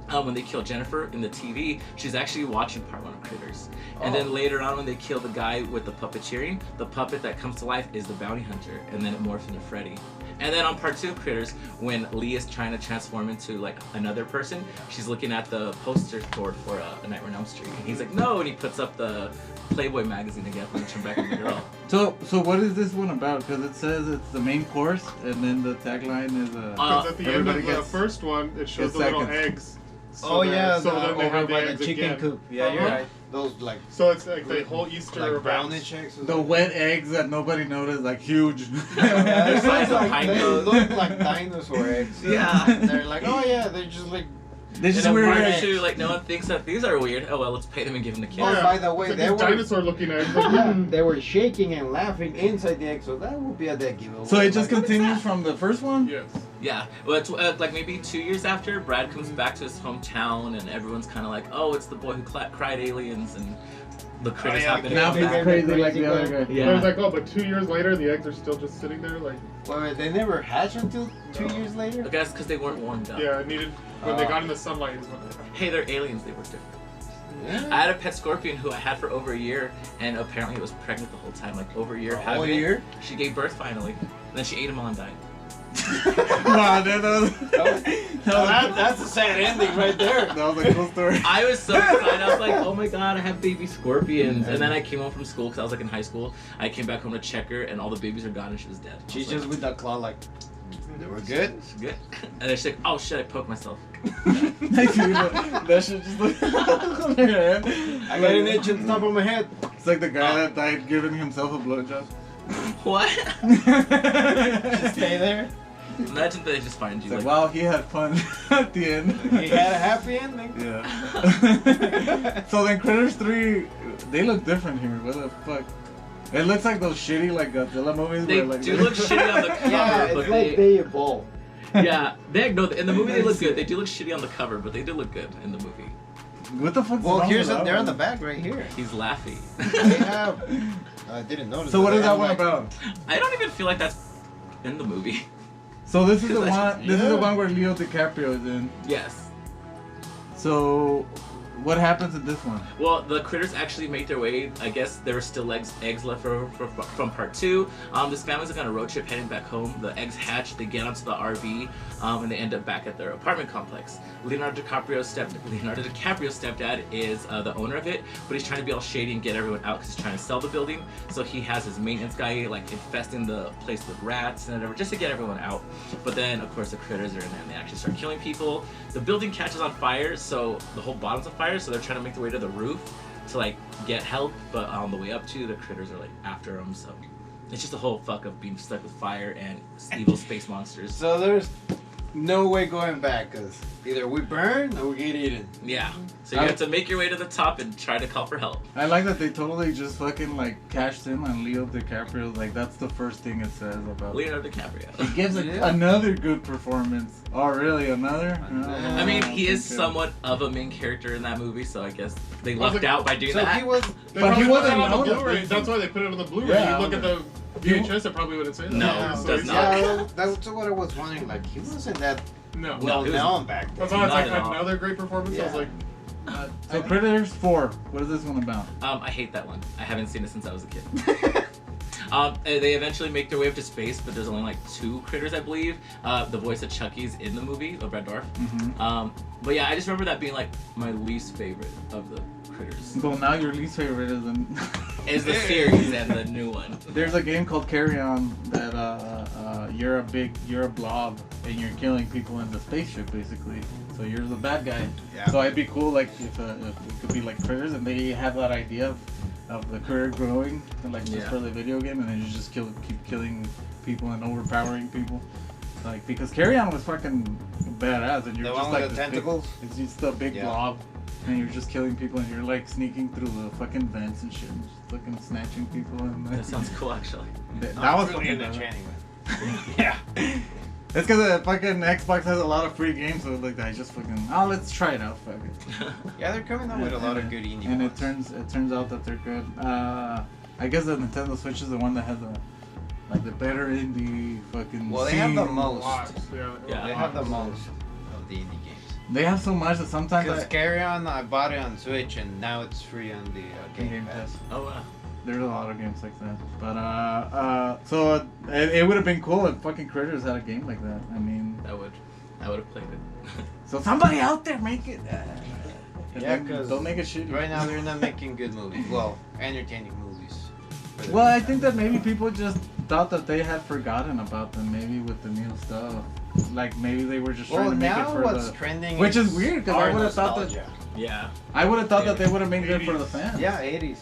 when they kill Jennifer in the TV, she's actually watching part 1 of Critters. And then later on, when they kill the guy with the puppeteering, the puppet that comes to life is the bounty hunter, and then it morphs into Freddy. And then on part 2 of Critters, when Lee is trying to transform into like another person, she's looking at the poster board for A Nightmare on Elm Street, and he's like, no, and he puts up the Playboy magazine again when they turn back into the girl. So what is this one about? Because it says it's the main course, and then the tagline is Because at the end everybody of the gets- first one, it shows gets the little seconds. eggs. Oh yeah, so then they over have the by the eggs chicken again. coop. Yeah, you're Uh-huh. right. those like So it's like the whole Easter like event. brownish eggs. The wet eggs that nobody noticed, like huge. Yeah, The size of like, pine they cones. look like dinosaur eggs. Yeah. They're like, oh yeah, they're just like. They just And weird I'm eggs. too, like, no one thinks that these are weird. Oh well, let's pay them and give them to kids. Oh, by the way, it's they like were dinosaur-looking eggs. Like, yeah, they were shaking and laughing inside the egg, so that would be a dead giveaway. So it just Like, continues from the first one? yes. Yeah, well, it's like maybe 2 years after Brad comes back to his hometown, and everyone's kind of like, "Oh, it's the boy who cried aliens," and the critters yeah, happen. Now Big he's egg, crazy crazy like the guy. other guy. I was like, oh, but 2 years later, the eggs are still just sitting there. Like, Wait, they never hatched until 2 years later. I guess because they weren't warmed up. yeah, it needed when they got in the sunlight is when they. Hey, they're aliens. They were different. Yeah. I had a pet scorpion who I had for over a year, and apparently it was pregnant the whole time, like over a year. A whole having it. year? She gave birth finally, and then she ate them all and died. Wow, that That's a sad ending right there. was a cool story. I was so excited. I was like, oh my god, I have baby scorpions. And then I came home from school because I was like in high school. I came back home to check her, and all the babies are gone, and she was dead. I She's was just like, with that claw, like, they were good. "She's good." And then she's like, oh shit, I poked myself. That shit just look on her head. I got an itch on top of my head. It's like the guy that died giving himself a blowjob. What? Stay there. Imagine they just find you It's like, like, wow, he had fun at the end. He had a happy ending. Yeah. So then Critters 3, they look different here. What the fuck? It looks like those shitty like Godzilla movies they where like do look shitty on the cover, Yeah, but it's like they evolve. yeah, no, in the movie they look good. They do look shitty on the cover, but they do look good in the movie. What the fuck? Well, they're on the back right here. He's laughing. They have. I didn't notice. So what but is they that have, one like- about? I don't even feel like that's in the movie. So this is the Because one. This is the yeah. one where Leo DiCaprio is in. Yes. So, what happens in this one? Well, the critters actually make their way. I guess there were still eggs left from part 2. This family's like on a road trip heading back home. The eggs hatch. They get onto the RV, and they end up back at their apartment complex. Leonardo DiCaprio's stepdad is the owner of it, but he's trying to be all shady and get everyone out because he's trying to sell the building. So he has his maintenance guy like infesting the place with rats and whatever, just to get everyone out. But then, of course, the critters are in there and they actually start killing people. The building catches on fire, so the whole bottom's on fire. So they're trying to make their way to the roof to like get help, but on the way up to, the critters are like after them. So it's just a whole fuck of being stuck with fire and evil space monsters. So there's no way going back, because either we burn or we get eaten. Yeah. So you have to make your way to the top and try to call for help. I like that they totally just fucking like cashed in on Leo DiCaprio. Like that's the first thing it says about. Leonardo DiCaprio. He gives Yeah. another good performance. Oh, really? Another? I mean, he is Okay. somewhat of a main character in that movie, so I guess they Well, lucked the- out by doing So that. he was. They But he probably put wasn't that on known the as Blu-ray. this. That's why they put it on the Blu-ray. Yeah, You look at the VHS, it probably wouldn't say that. No, Yeah, it so does it's- not. Yeah, that's what I was wondering. Like, he wasn't that No. No, well he was- known back then. That's why it's Not like at all. another great performance. I was Yeah. like, So Critters 4. What is this one about? I hate that one. I haven't seen it since I was a kid. They eventually make their way up to space, but there's only like 2 critters, I believe. The voice of Chucky's in the movie, of Red Dwarf. Mm-hmm. But yeah, I just remember that being like my least favorite of the critters. Well, now your least favorite is Is the series and the new one. There's a game called Carry On that you're a blob and you're killing people in the spaceship basically. So you're the bad guy. Yeah. So it'd be cool like if it could be like critters and they have that idea of the critter growing and like just Yeah. for the video game and then you just keep killing people and overpowering people. Like because Carry On was fucking badass and you're The just one like with the this big- tentacles? it's just a big Yeah. blob. And you're just killing people and you're like sneaking through the fucking vents and shit and just fucking snatching people and That sounds cool, actually. that I was was fucking really into badass. Channing. Yeah. It's because the fucking Xbox has a lot of free games, so like I just fucking let's try it out, fuck it. Yeah, they're coming up with a lot of And good indie and ones. it turns out that they're good. I guess the Nintendo Switch is the one that has the better indie fucking. Well, they have the scene. most. lots. Yeah. Yeah. They have the most of the indie games. They have so much that sometimes Because Carry On, I bought it on Switch, and now it's free on the Game Game Pass. Oh wow. there's a lot of games like that. But so it would have been cool if fucking Critters had a game like that. I mean, I would have played it. so somebody out there make it. And Yeah, then 'cause don't make it shitty. Right now, they're not making good movies. Well, entertaining movies. for the Well, I meantime. think that maybe people just thought that they had forgotten about them. Maybe with the new stuff, like maybe they were just trying to make it now for what's the. trending, Which is weird because I would have thought that. nostalgia. Yeah. I would have thought that they would have made it for the fans. Yeah, 80s.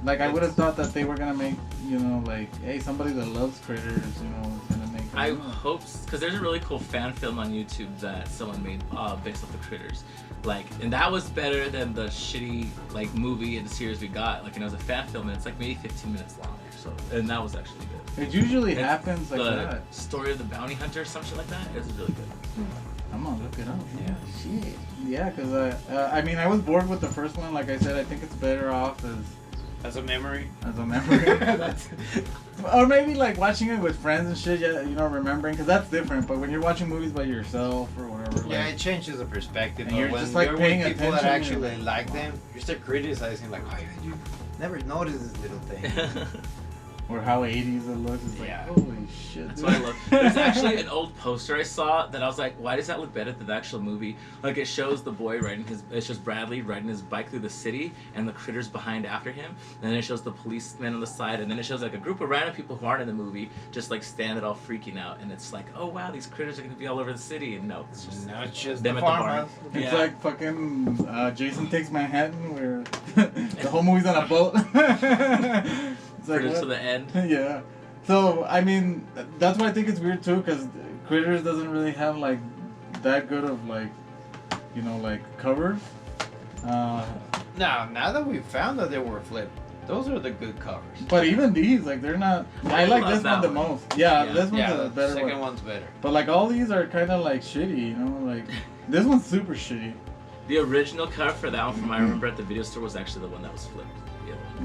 Like I would have thought that they were gonna make, you know, like, hey, somebody that loves critters, you know, is gonna make. I hope, because there's a really cool fan film on YouTube that someone made based off the critters, like, and that was better than the shitty like movie and the series we got. Like, and it was a fan film, and it's like maybe 15 minutes long or so, and that was actually good. It usually It's happens like the that. Story of the Bounty Hunter or something like that. It's really good. I'm gonna look it up. Yeah. Shit. Yeah, because I mean, I was bored with the first one. Like I said, I think it's better off As a memory. as a memory. That's, or maybe like watching it with friends and shit. Yeah, you know, remembering, because that's different. But when you're watching movies by yourself or whatever, Yeah, like, it changes the perspective. And But you're when just, like, you're paying with people that attention, actually like them, you start criticizing like, oh, you never noticed this little thing. or how 80s it looks. It's like, Yeah. holy shit. That's dude. what I love. There's actually an old poster I saw that I was like, why does that look better than the actual movie? Like, it shows the boy it's just Bradley riding his bike through the city and the critters behind after him. And then it shows the policemen on the side, and then it shows like a group of random people who aren't in the movie just like standing all freaking out. And it's like, oh wow, these critters are gonna be all over the city. And no, it's just No, it's just them the at the barn. farmhouse. It's Yeah. like fucking Jason Takes Manhattan, where the whole movie's on a boat. It's like, critters what? to the end. Yeah. So, I mean, that's why I think it's weird too, because Critters doesn't really have like that good of like, you know, like covers. Now that we found that they were flipped, those are the good covers. But even these, like, they're not. I like love this one that the one. most. Yeah, Yeah. this one's Yeah, a the better second one. one's better. But like all these are kind of like shitty, you know, like this one's super shitty. The original cover for that one from I remember at the video store was actually the one that was flipped.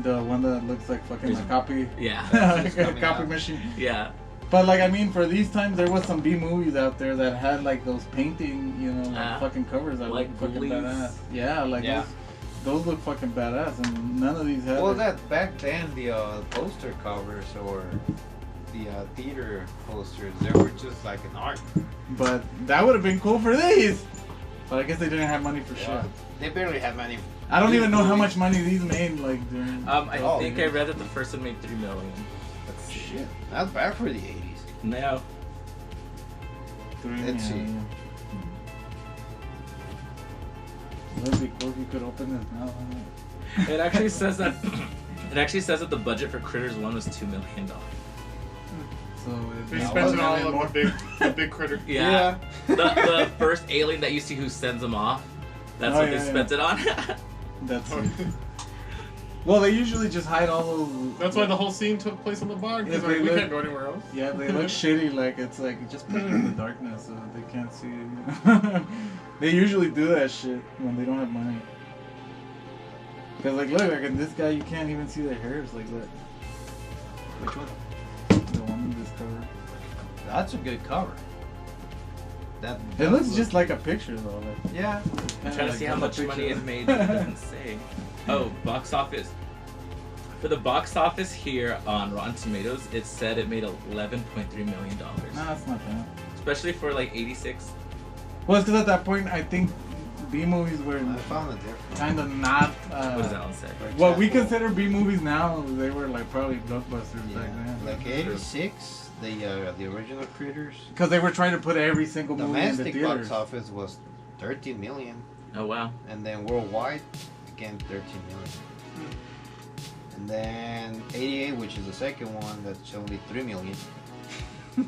The one that looks like fucking a copy, Yeah. It's a coming copy out. machine. Yeah. But like I mean, for these times, there was some B movies out there that had like those painting, you know, like fucking covers that like look fucking Ghoulies. badass. Yeah, like Yeah. those look fucking badass, and none of these have. Well, it. that back then the poster covers or the theater posters, they were just like an art. But that would have been cool for these. But I guess they didn't have money for Yeah. shit. They barely had money. I don't These even know how movies- much money these made. Like during. I Oh, think yeah. I read that the first one made $3 million. That's shit. Not bad for the 80s. No. Let's see. That'd be cool if you could open this now. Huh? It actually says that. It actually says that the budget for Critters 1 was $2 million. So They it's spent it all $1 million on the big critter. Yeah. the first alien that you see who sends them off. That's Oh, what yeah, they yeah. spent it on. That's it. Well, they usually just hide all those. That's why the whole scene took place on the bar, because Yeah, they we look- can't go anywhere else. Yeah, they look shitty. Like it's like just put it in the darkness so that they can't see it. They usually do that shit when they don't have money. Cause like look, like in this guy you can't even see the hairs. Like look. Which one? The one in this cover. That's a good cover. That It looks just like a picture though. Like, yeah. I'm trying to see how much money it made, but it doesn't say. Oh, box office. For the box office here on Rotten Tomatoes, it said it made $11.3 million. Nah, that's not bad. Especially for like 86. Well, it's because at that point I think B movies were I found a difference. kind of not. What does that one say? What we consider B movies now, they were like probably blockbusters back then. Like 86, the original Critters. Because they were trying to put every single movie in the Domestic theaters. box office was 13 million, Oh wow. and then worldwide, again 13 million. And then 88, which is the second one, that's only 3 million.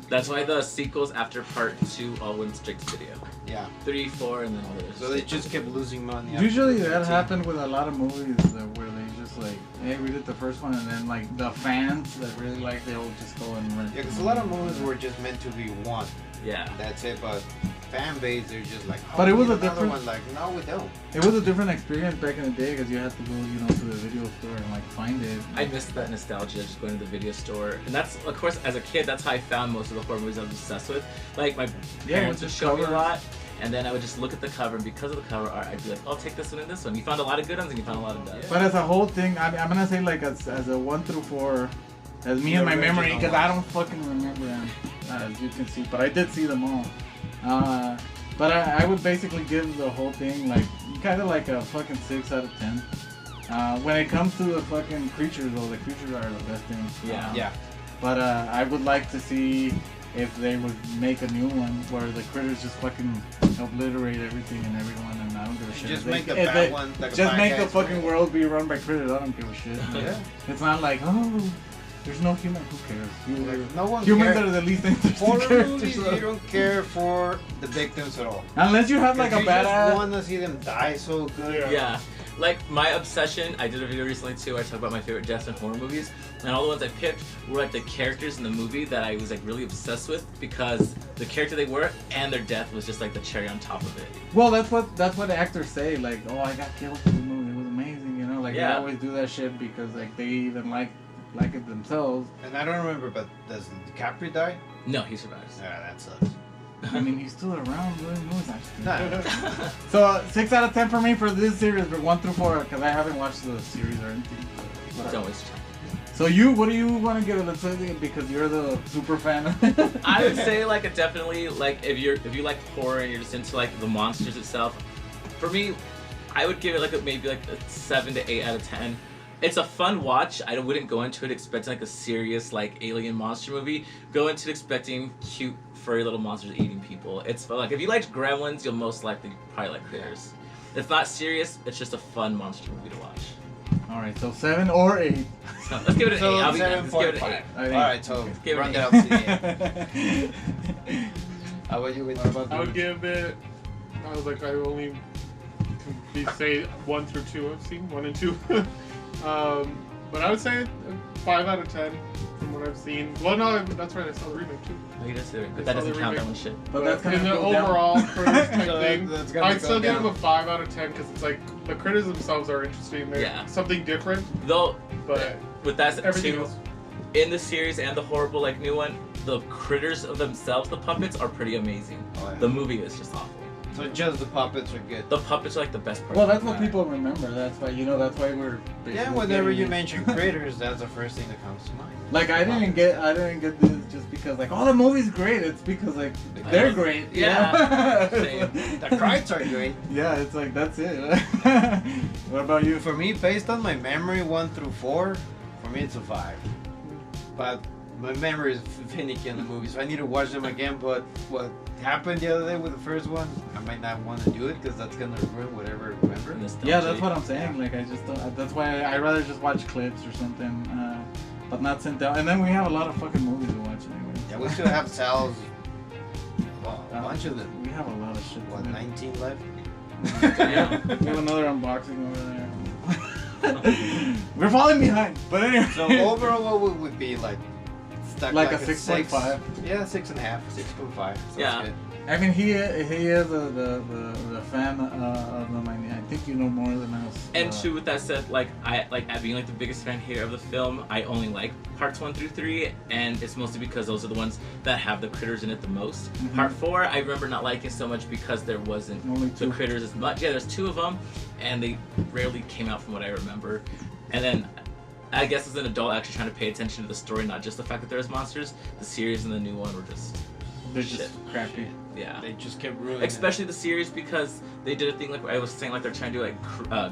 That's why the sequels after part 2 all went straight to video. Yeah. 3, 4, and then all the So they just kept losing money. after Usually that 13. happened with a lot of movies where they just like, hey, we did the first one, and then like the fans that really like, they'll just go and rent. Yeah, because a lot of movies were just meant to be one. Yeah. That's it, but fan base, they're just like, oh, But it we was need a another different- one. Like, no, we don't. It was a different experience back in the day because you had to go, you know, to the video store and like find it. I missed that nostalgia, just going to the video store. And that's, of course, as a kid, that's how I found most of the horror movies I was obsessed with. Like, my parents would just show me a covers. lot, and then I would just look at the cover, and because of the cover art, I'd be like, I'll take this one and this one. You found a lot of good ones, and you found a lot of bad. But as a whole thing, I'm gonna say like as a 1 through 4, as me The and my memory, original because I ones. don't fucking remember them, as you can see. But I did see them all. But I would basically give the whole thing like kind of like a fucking 6 out of 10. When it comes to the fucking creatures, though, the creatures are the best thing. Yeah. Yeah. But I would like to see if they would make a new one where the critters just fucking obliterate everything and everyone, and I don't give a shit. Just If make they- a if bad they- one. Like a Just bad make the guy's fucking one. world be run by critters. I don't give a shit. Yeah. It's not like, oh, there's no human. Who cares? Like, no one Humans cares. are the least interesting Horror characters. movies, you don't care for the victims at all. Unless you have like a you just badass. want to see them die so good. Yeah. Like my obsession, I did a video recently too where I talked about my favorite deaths in horror movies, and all the ones I picked were like the characters in the movie that I was like really obsessed with because the character they were and their death was just like the cherry on top of it. Well, that's what actors say. Like, oh, I got killed for the movie. It was amazing. You know, like Yeah. they always do that shit because like they even like it themselves. And I don't remember, but does DiCaprio die? No, he survives. Yeah, that sucks. I mean, he's still around doing movies. Actually. Nah. So 6 out of 10 for me for this series, but 1 through 4 because I haven't watched the series or anything. Don't waste your time. So you, what do you want to give it? Let's say because you're the super fan. I would say like a definitely like if you like horror and you're just into like the monsters itself. For me, I would give it like maybe like a 7 to 8 out of 10. It's a fun watch. I wouldn't go into it expecting like a serious like alien monster movie. Go into it expecting cute furry little monsters eating people. It's fun. Like if you liked Gremlins, you'll most likely probably like Critters. It's not serious. It's just a fun monster movie to watch. All right, so 7 or 8. So let's give it an 8. I'll be nice. Let's give it an 8. 7.5. Alright, so give it run an that up to 8. How about you? What about I would the give it. I was like, I only can say 1 through 2 I've seen, 1 and 2. But I would say a 5 out of 10 from what I've seen. Well, no, that's right. I saw the remake too. Oh, you just did it. I But that saw doesn't the count that remake. one shit. But that's in gonna the go down. overall critters type So thing, that's gonna I'd go still give down. them a 5 out of 10 because it's like the critters themselves are interesting. They're Yeah. something different, Though, but with that everything too, else. in the series and the horrible like new one, the critters of themselves, the puppets, are pretty amazing. Oh, yeah. The movie is just awful. So just the puppets are good. The puppets are like the best part. Well, that's what people remember. That's why that's why we're. Yeah, basically whenever getting you it. mention critters, that's the first thing that comes to mind. Like I didn't get this just because like oh the movie's great. It's because like they're great. you Yeah. know? Same. The Crites are great. Yeah, it's like that's it. What about you? For me, based on my memory, 1 through 4, for me it's a 5. But my memory is finicky on the movie, so I need to watch them again. But what happened the other day with the first one, I might not want to do it because that's gonna ruin whatever I remember. Nostalgia. Yeah, that's what I'm saying. Like I just don't. That's why I rather just watch clips or something, but not sit down. And then we have a lot of fucking movies to watch anyway. Yeah, we still have Sal's. Well, a bunch of them. We have a lot of shit. to What, do. 19 left? Yeah. We have another unboxing over there. We're falling behind, but anyway. So overall, what would be like? Stuck Like a 6.5? 6.5. Yeah, 6.5, 6.5. Sounds Yeah. good. I mean, he is the fan of them. I mean, I think you know more than us. And two, with that said, like at being like the biggest fan here of the film, I only like parts 1 through 3, and it's mostly because those are the ones that have the critters in it the most. Mhm. Part 4, I remember not liking so much because there wasn't Only the 2. critters as much. Yeah, there's 2 of them, and they rarely came out from what I remember. And then, I guess as an adult, actually trying to pay attention to the story, not just the fact that there's monsters. The series and the new one were just They're just crappy. yeah. They just kept ruining Especially the series because they did a thing like I was saying, like they're trying to do like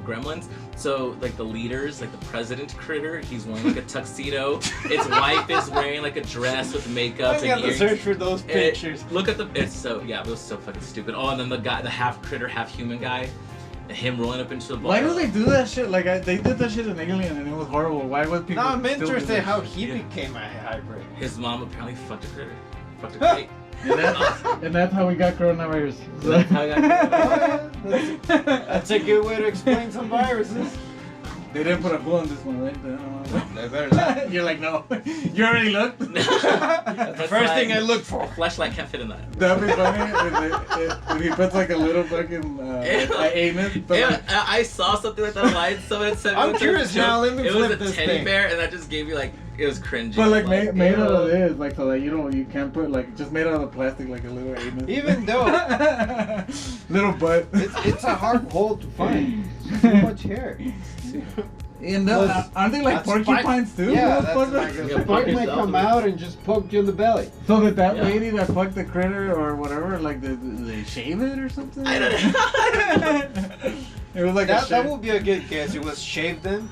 Gremlins. So like the leaders, like the president critter, he's wearing like a tuxedo. His wife is wearing like a dress with makeup I and got to earrings. search for those pictures. Look at the. It's so yeah, it was so fucking stupid. Oh, and then the guy, the half critter, half human guy, and him rolling up into the ball. Why do they do that shit? Like they did that shit in Alien and it was horrible. Why would people? No, I'm still do interested that how shit? he Yeah. became a hybrid. His mom apparently fucked a critter. Fucked a crate. And that's how we got coronavirus. That's how I got Oh, yeah, that's a good way to explain some viruses. They didn't put a who on this one, right? They better not. You're like, no. You already looked? That's the first thing I look for. Flashlight can't fit in that. That'd be funny if he puts like a little fucking anus. But Yeah, like, I saw something like that online. Someone said I'm it was a curious joke. now, let me It was flip a this teddy thing. bear, and that just gave me like it was cringy. but like made out of ew. this, like so that you can't put like just made out of plastic like a little anus. Even though little butt. it's a hard hole to find. So much hair. And Plus, aren't they like that's porcupines too? Yeah, that's motherfucker? like a Yeah, bug fuck might yourself. come out and just poke you in the belly. So did that Yeah. lady that fucked the critter or whatever, like they shave it or something? I don't know. It was like a That shave. would be a good guess. It was shaved in.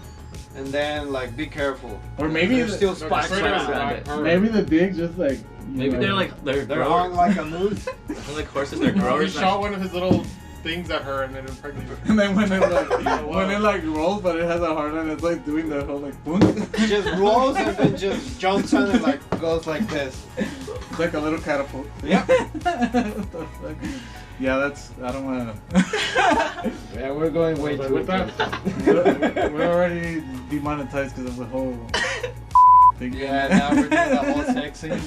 and then like be careful. Or maybe there's still spikes critters around. are- maybe the dick just like. Maybe they're They're growers. hung like a moose. They're like horses. They're He growers. shot one of his little things at her and then impregnated her. And then when it like rolls, but it has a hard on, it's like doing the whole like boom. Just rolls and then just jumps on and like goes like this. It's like a little catapult. Yep. What the fuck? Yeah, that's. I don't wanna. Yeah, we're going way too. With that, We're already demonetized because of the whole thing. Yeah, now we're doing the whole sex scene.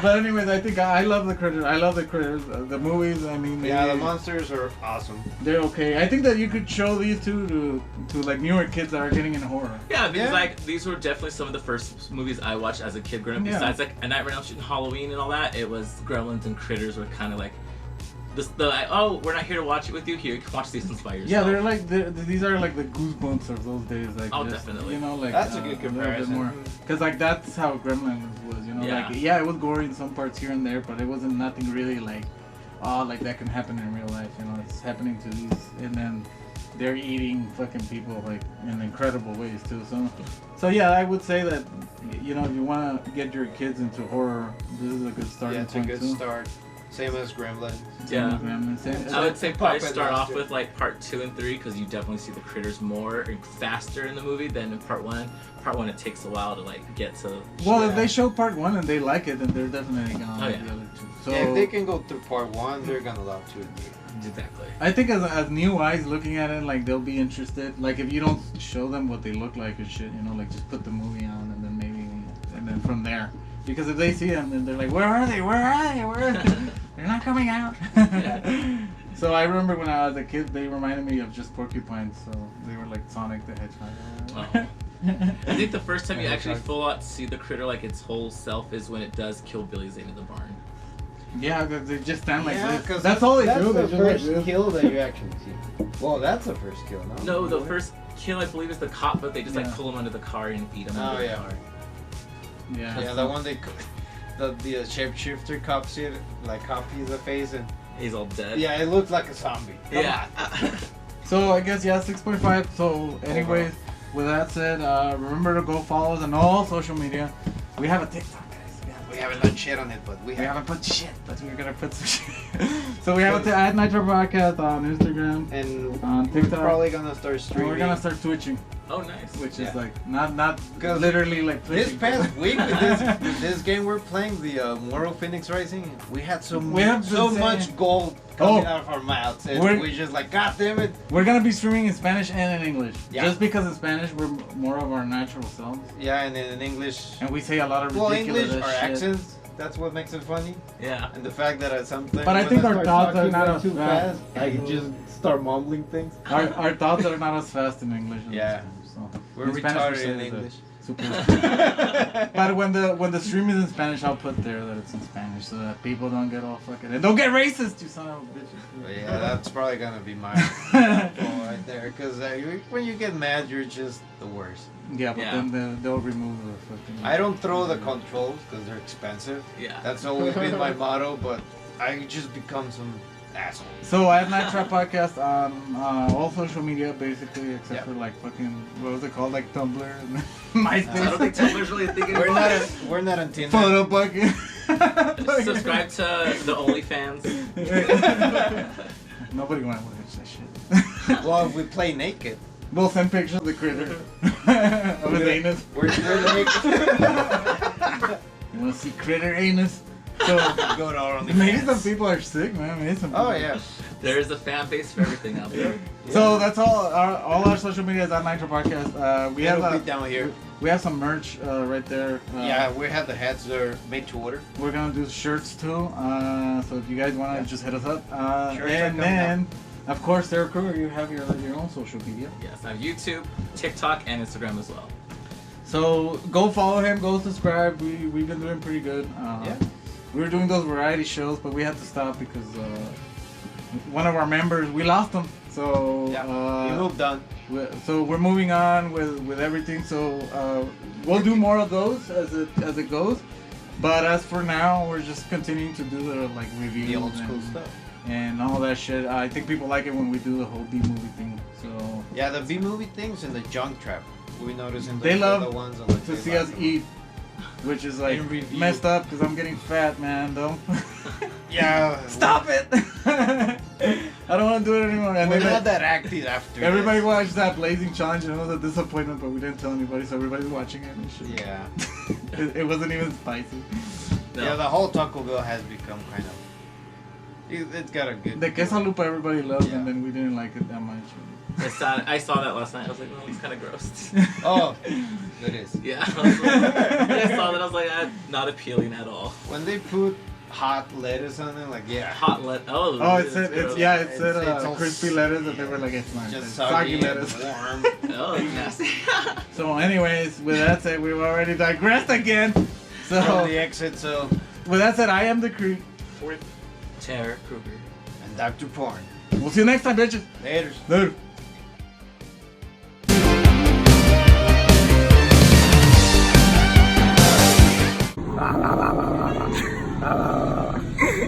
But anyways, I think I love the critters. I love the critters. The movies. I mean, Yeah, the monsters are awesome. they're okay. I think that you could show these two to like newer kids that are getting into horror. Yeah, because Yeah. like these were definitely some of the first movies I watched as a kid growing up. Yeah. Besides like A Nightmare on Elm Street and Halloween and all that, it was Gremlins and Critters were kind of like like, oh, we're not here to watch it with you. Here, you can watch these ones by yourself. Yeah, they're like these are like the goosebumps of those days. Like, Oh, just, definitely. You know, like That's a good little bit comparison. more. Because like that's how Gremlins was. You know, Yeah. like yeah, it was gory in some parts here and there, but it wasn't nothing really like, oh, like that can happen in real life. You know, it's happening to these, and then they're eating fucking people like in incredible ways too. So yeah, I would say that you know if you want to get your kids into horror, this is a good starting Yeah, it's a point good too. start. Same as Gremlins. Yeah. Same- I would say probably Puppet start off Master. with like part 2 and 3 because you definitely see the critters more and faster in the movie than in part 1. Part 1 it takes a while to like get to. Well, Yeah. if they show part 1 and they like it, then they're definitely gonna like yeah. the other two. So Yeah, if they can go through part 1, they're gonna love 2 and 3. Exactly. I think as new eyes looking at it, like they'll be interested. Like if you don't show them what they look like and shit, you know, like just put the movie on and then maybe, and then from there. Because if they see them, then they're like, where are they? Where are they? Where? They're not coming out. So I remember when I was a kid, they reminded me of just porcupines. So they were like Sonic the Hedgehog. I think the first time you Yeah, actually exactly. full out see the critter like its whole self is when it does kill Billy Zane in the barn. Yeah, they just stand like Yeah, this. 'cause That's all they that's do. They the just like first this. kill that you actually see. Well, that's the first kill, no? No, the first kill I believe is the cop, but they just Yeah. like pull him under the car and eat him Oh, under yeah. the car. Yeah. Yeah, the one the shapeshifter copies the face and He's all dead. yeah, it looks like a zombie. Come Yeah. So I guess yeah, 6.5. So anyways, with that said, remember to go follow us on all social media. We have a TikTok, guys. We haven't done shit on it, but we We have. haven't put shit, but we're gonna put some shit. So we have at Nitro Podcast on Instagram. And On we're TikTok. probably gonna start And streaming. we're gonna start twitching, Oh, nice. which Yeah. is like not 'Cause literally like This twitching. past week with this game we're playing, the Mortal Phoenix Rising, we had so We have so been much saying- gold coming Oh. out of our mouths, and We're- we're just like, God damn it! We're gonna be streaming in Spanish and in English. Yeah. Just because in Spanish we're more of our natural selves, Yeah, and then in English, and we say a lot of well, ridiculous English, our shit. accents, that's what makes it funny, Yeah. and the fact that at some things, But I when think our start thoughts are talking not way as too fast. I can just start mumbling things. Our thoughts are not as fast in English. As Yeah. so We're Spanish, we retarded say in the English. Super. But when the stream is in Spanish, I'll put there that it's in Spanish so that people don't get all fucking and don't get racist, you son of a But bitch. yeah, that's probably gonna be my goal right there, because when you get mad, you're just the worst. Yeah, but Yeah. then they'll remove the fucking. I don't throw the controls because they're expensive. Yeah. That's always been my motto, but I just become some asshole. So I have Night Trap Podcast on all social media basically, except Yeah. for like fucking what was it called, like Tumblr and I don't think MySpace. Tumblr's really thinking We're about not it. we're not on Tinder. Photo bucket. Subscribe to the OnlyFans. Nobody want to watch that shit. Well, if we play naked. We'll send pictures of the critter of his anus. We're naked. You want to see critter anus? So Go to our maybe some OnlyFans. people are sick, man. Maybe some Oh people- yeah. There's a fan base for everything out there. So that's all. All our social media is at Nitro Podcast. We It'll have be down here. we have some merch right there. Yeah, we have the hats that are made to order. We're gonna do shirts too. So if you guys wanna, just hit us up. Shirts are And coming then, of course, Sarah Crew, you have your own social media. Yes, I have YouTube, TikTok, and Instagram as well. So go follow him. Go subscribe. We've been doing pretty good. Yeah. We were doing those variety shows, but we had to stop because one of our members, we lost him. So Yeah. You moved on. so we're moving on with everything. So we'll do more of those as it goes. But as for now, we're just continuing to do the like reviews The old school and, stuff. and all that shit. I think people like it when we do the whole B movie thing. So Yeah, the B movie things and the junk trap. We notice in They love the ones that, like, to they see like us them. eat, which is like And review. messed up because I'm getting fat, man. Don't Yeah. stop it. I don't want to do it anymore. And We're then not that active after. everybody this. watched that Blazing Challenge and it was a disappointment, but we didn't tell anybody, so everybody's watching it and shit. Yeah. It wasn't even spicy. No. Yeah, the whole Taco Bell has become kind of. It's got a good. The quesalupa everybody loves, Yeah. and then we didn't like it that much. I saw that last night. I was like, well, it's kind of gross. Oh, it is. Yeah. I was like, I saw that. I was like, not appealing at all. When they put hot lettuce on it, like yeah. Hot Oh. Oh, it said gross. it's yeah, it said It's all crispy lettuce, and they were like it's not. Just It's soggy lettuce. and warm. Oh, it's nasty. So, anyways, with that said, we've already digressed again. From So, the exit, so with that said, I am the Creek. With Tara Kruger. and Dr. Porn. We'll see you next time, bitches. Later. Later.